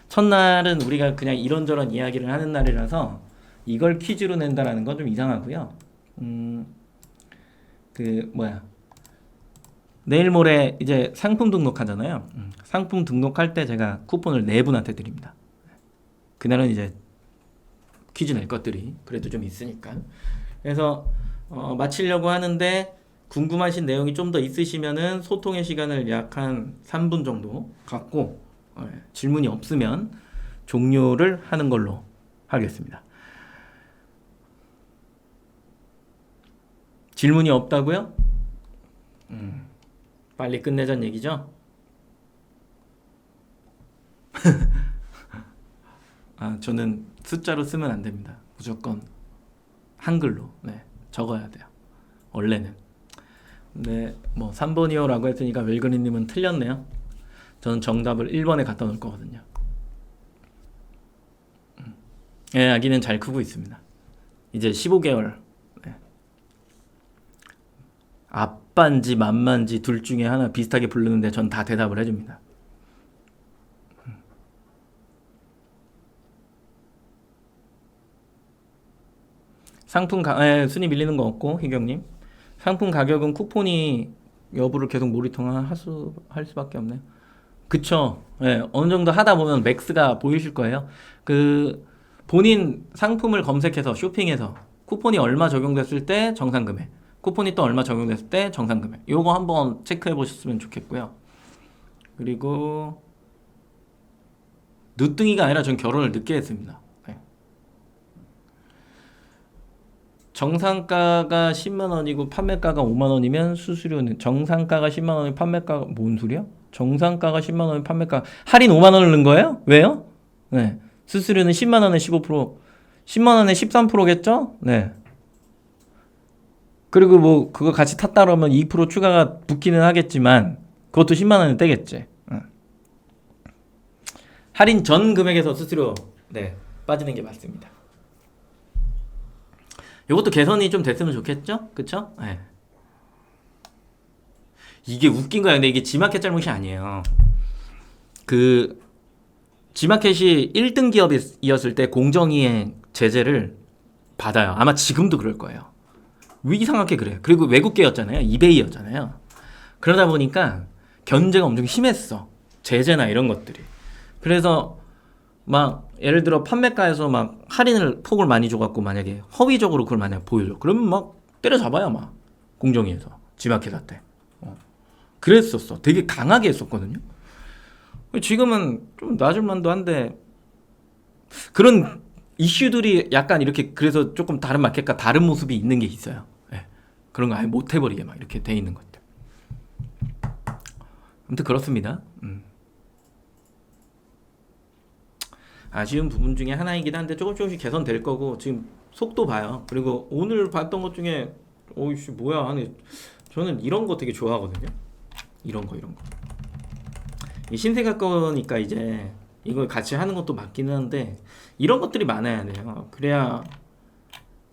첫날은 우리가 그냥 이런저런 이야기를 하는 날이라서 이걸 퀴즈로 낸다라는 건 좀 이상하고요. 내일 모레 이제 상품 등록하잖아요. 상품 등록할 때 제가 쿠폰을 4분한테 드립니다. 그날은 이제 퀴즈 낼 것들이 그래도 좀 있으니까. 그래서 마치려고 하는데 궁금하신 내용이 좀 더 있으시면은 소통의 시간을 약 한 3분 정도 갖고 질문이 없으면 종료를 하는 걸로 하겠습니다. 질문이 없다고요? 빨리 끝내자는 얘기죠? 저는 숫자로 쓰면 안 됩니다. 무조건 한글로 적어야 돼요. 원래는. 네, 뭐 3번이요라고 했으니까 웰그린님은 틀렸네요. 저는 정답을 1번에 갖다 놓을 거거든요. 아기는 잘 크고 있습니다. 이제 15개월. 아빠인지 맘만지 둘 중에 하나 비슷하게 부르는데 전 다 대답을 해줍니다. 순위 밀리는 거 없고 희경님. 상품 가격은 쿠폰이 여부를 계속 할 수밖에 없네요. 그쵸. 어느 정도 하다 보면 맥스가 보이실 거예요. 그 본인 상품을 검색해서 쇼핑해서 쿠폰이 얼마 적용됐을 때 정상 금액, 쿠폰이 또 얼마 적용됐을 때 정상 금액. 요거 한번 체크해 보셨으면 좋겠고요. 그리고 늦둥이가 아니라 전 결혼을 늦게 했습니다. 정상가가 10만 원이고 판매가가 5만 원이면 수수료는 정상가가 10만 원이면 판매가가 뭔 소리야? 정상가가 10만 원이면 판매가 할인 5만 원을 넣은 거예요? 왜요? 수수료는 10만 원에 15%, 10만 원에 13%겠죠? 그리고 뭐 그거 같이 탔다 그러면 2% 추가가 붙기는 하겠지만 그것도 10만 원에 떼겠지. 할인 전 금액에서 수수료 빠지는 게 맞습니다. 이것도 개선이 좀 됐으면 좋겠죠? 그쵸? 이게 웃긴 거야. 근데 이게 지마켓 잘못이 아니에요. 그 지마켓이 1등 기업이었을 때 공정위의 제재를 받아요. 아마 지금도 그럴 거예요. 왜 이상하게 그래? 그리고 외국계였잖아요. 이베이였잖아요. 그러다 보니까 견제가 엄청 심했어. 제재나 이런 것들이. 그래서 막 예를 들어 판매가에서 막 할인을 폭을 많이 줘갖고 만약에 허위적으로 그걸 만약 보여줘. 그러면 막 때려잡아요. 막 공정위에서 지마켓한테. 그랬었어. 되게 강하게 했었거든요. 지금은 좀 놔줄 만도 한데 그런 이슈들이 약간 이렇게 그래서 조금 다른 마켓과 다른 모습이 있는 게 있어요. 그런 거 아예 못 해버리게 막 이렇게 돼 있는 것들. 아무튼 그렇습니다. 아쉬운 부분 중에 하나이긴 한데 조금씩 개선될 거고 지금 속도 봐요. 그리고 오늘 봤던 것 중에 오이씨 뭐야 아니 저는 이런 거 되게 좋아하거든요. 이런 거 이 신세가 거니까 이제 이걸 같이 하는 것도 맞기는 한데 이런 것들이 많아야 돼요. 그래야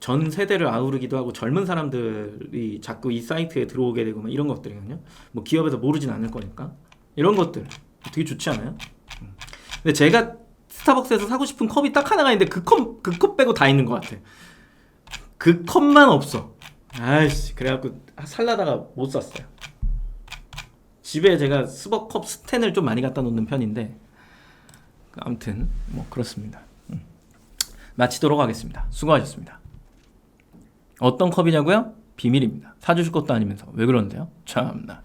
전 세대를 아우르기도 하고 젊은 사람들이 자꾸 이 사이트에 들어오게 되고 막 이런 것들이거든요. 뭐 기업에서 모르진 않을 거니까 이런 것들 되게 좋지 않아요? 근데 제가 스타벅스에서 사고 싶은 컵이 딱 하나가 있는데 그 컵 빼고 다 있는 것 같아. 그 컵만 없어. 아이씨 그래갖고 살라다가 못 샀어요. 집에 제가 스벅컵 스탠을 좀 많이 갖다 놓는 편인데 아무튼 뭐 그렇습니다. 마치도록 하겠습니다. 수고하셨습니다. 어떤 컵이냐고요? 비밀입니다. 사주실 것도 아니면서 왜 그러는데요? 참나.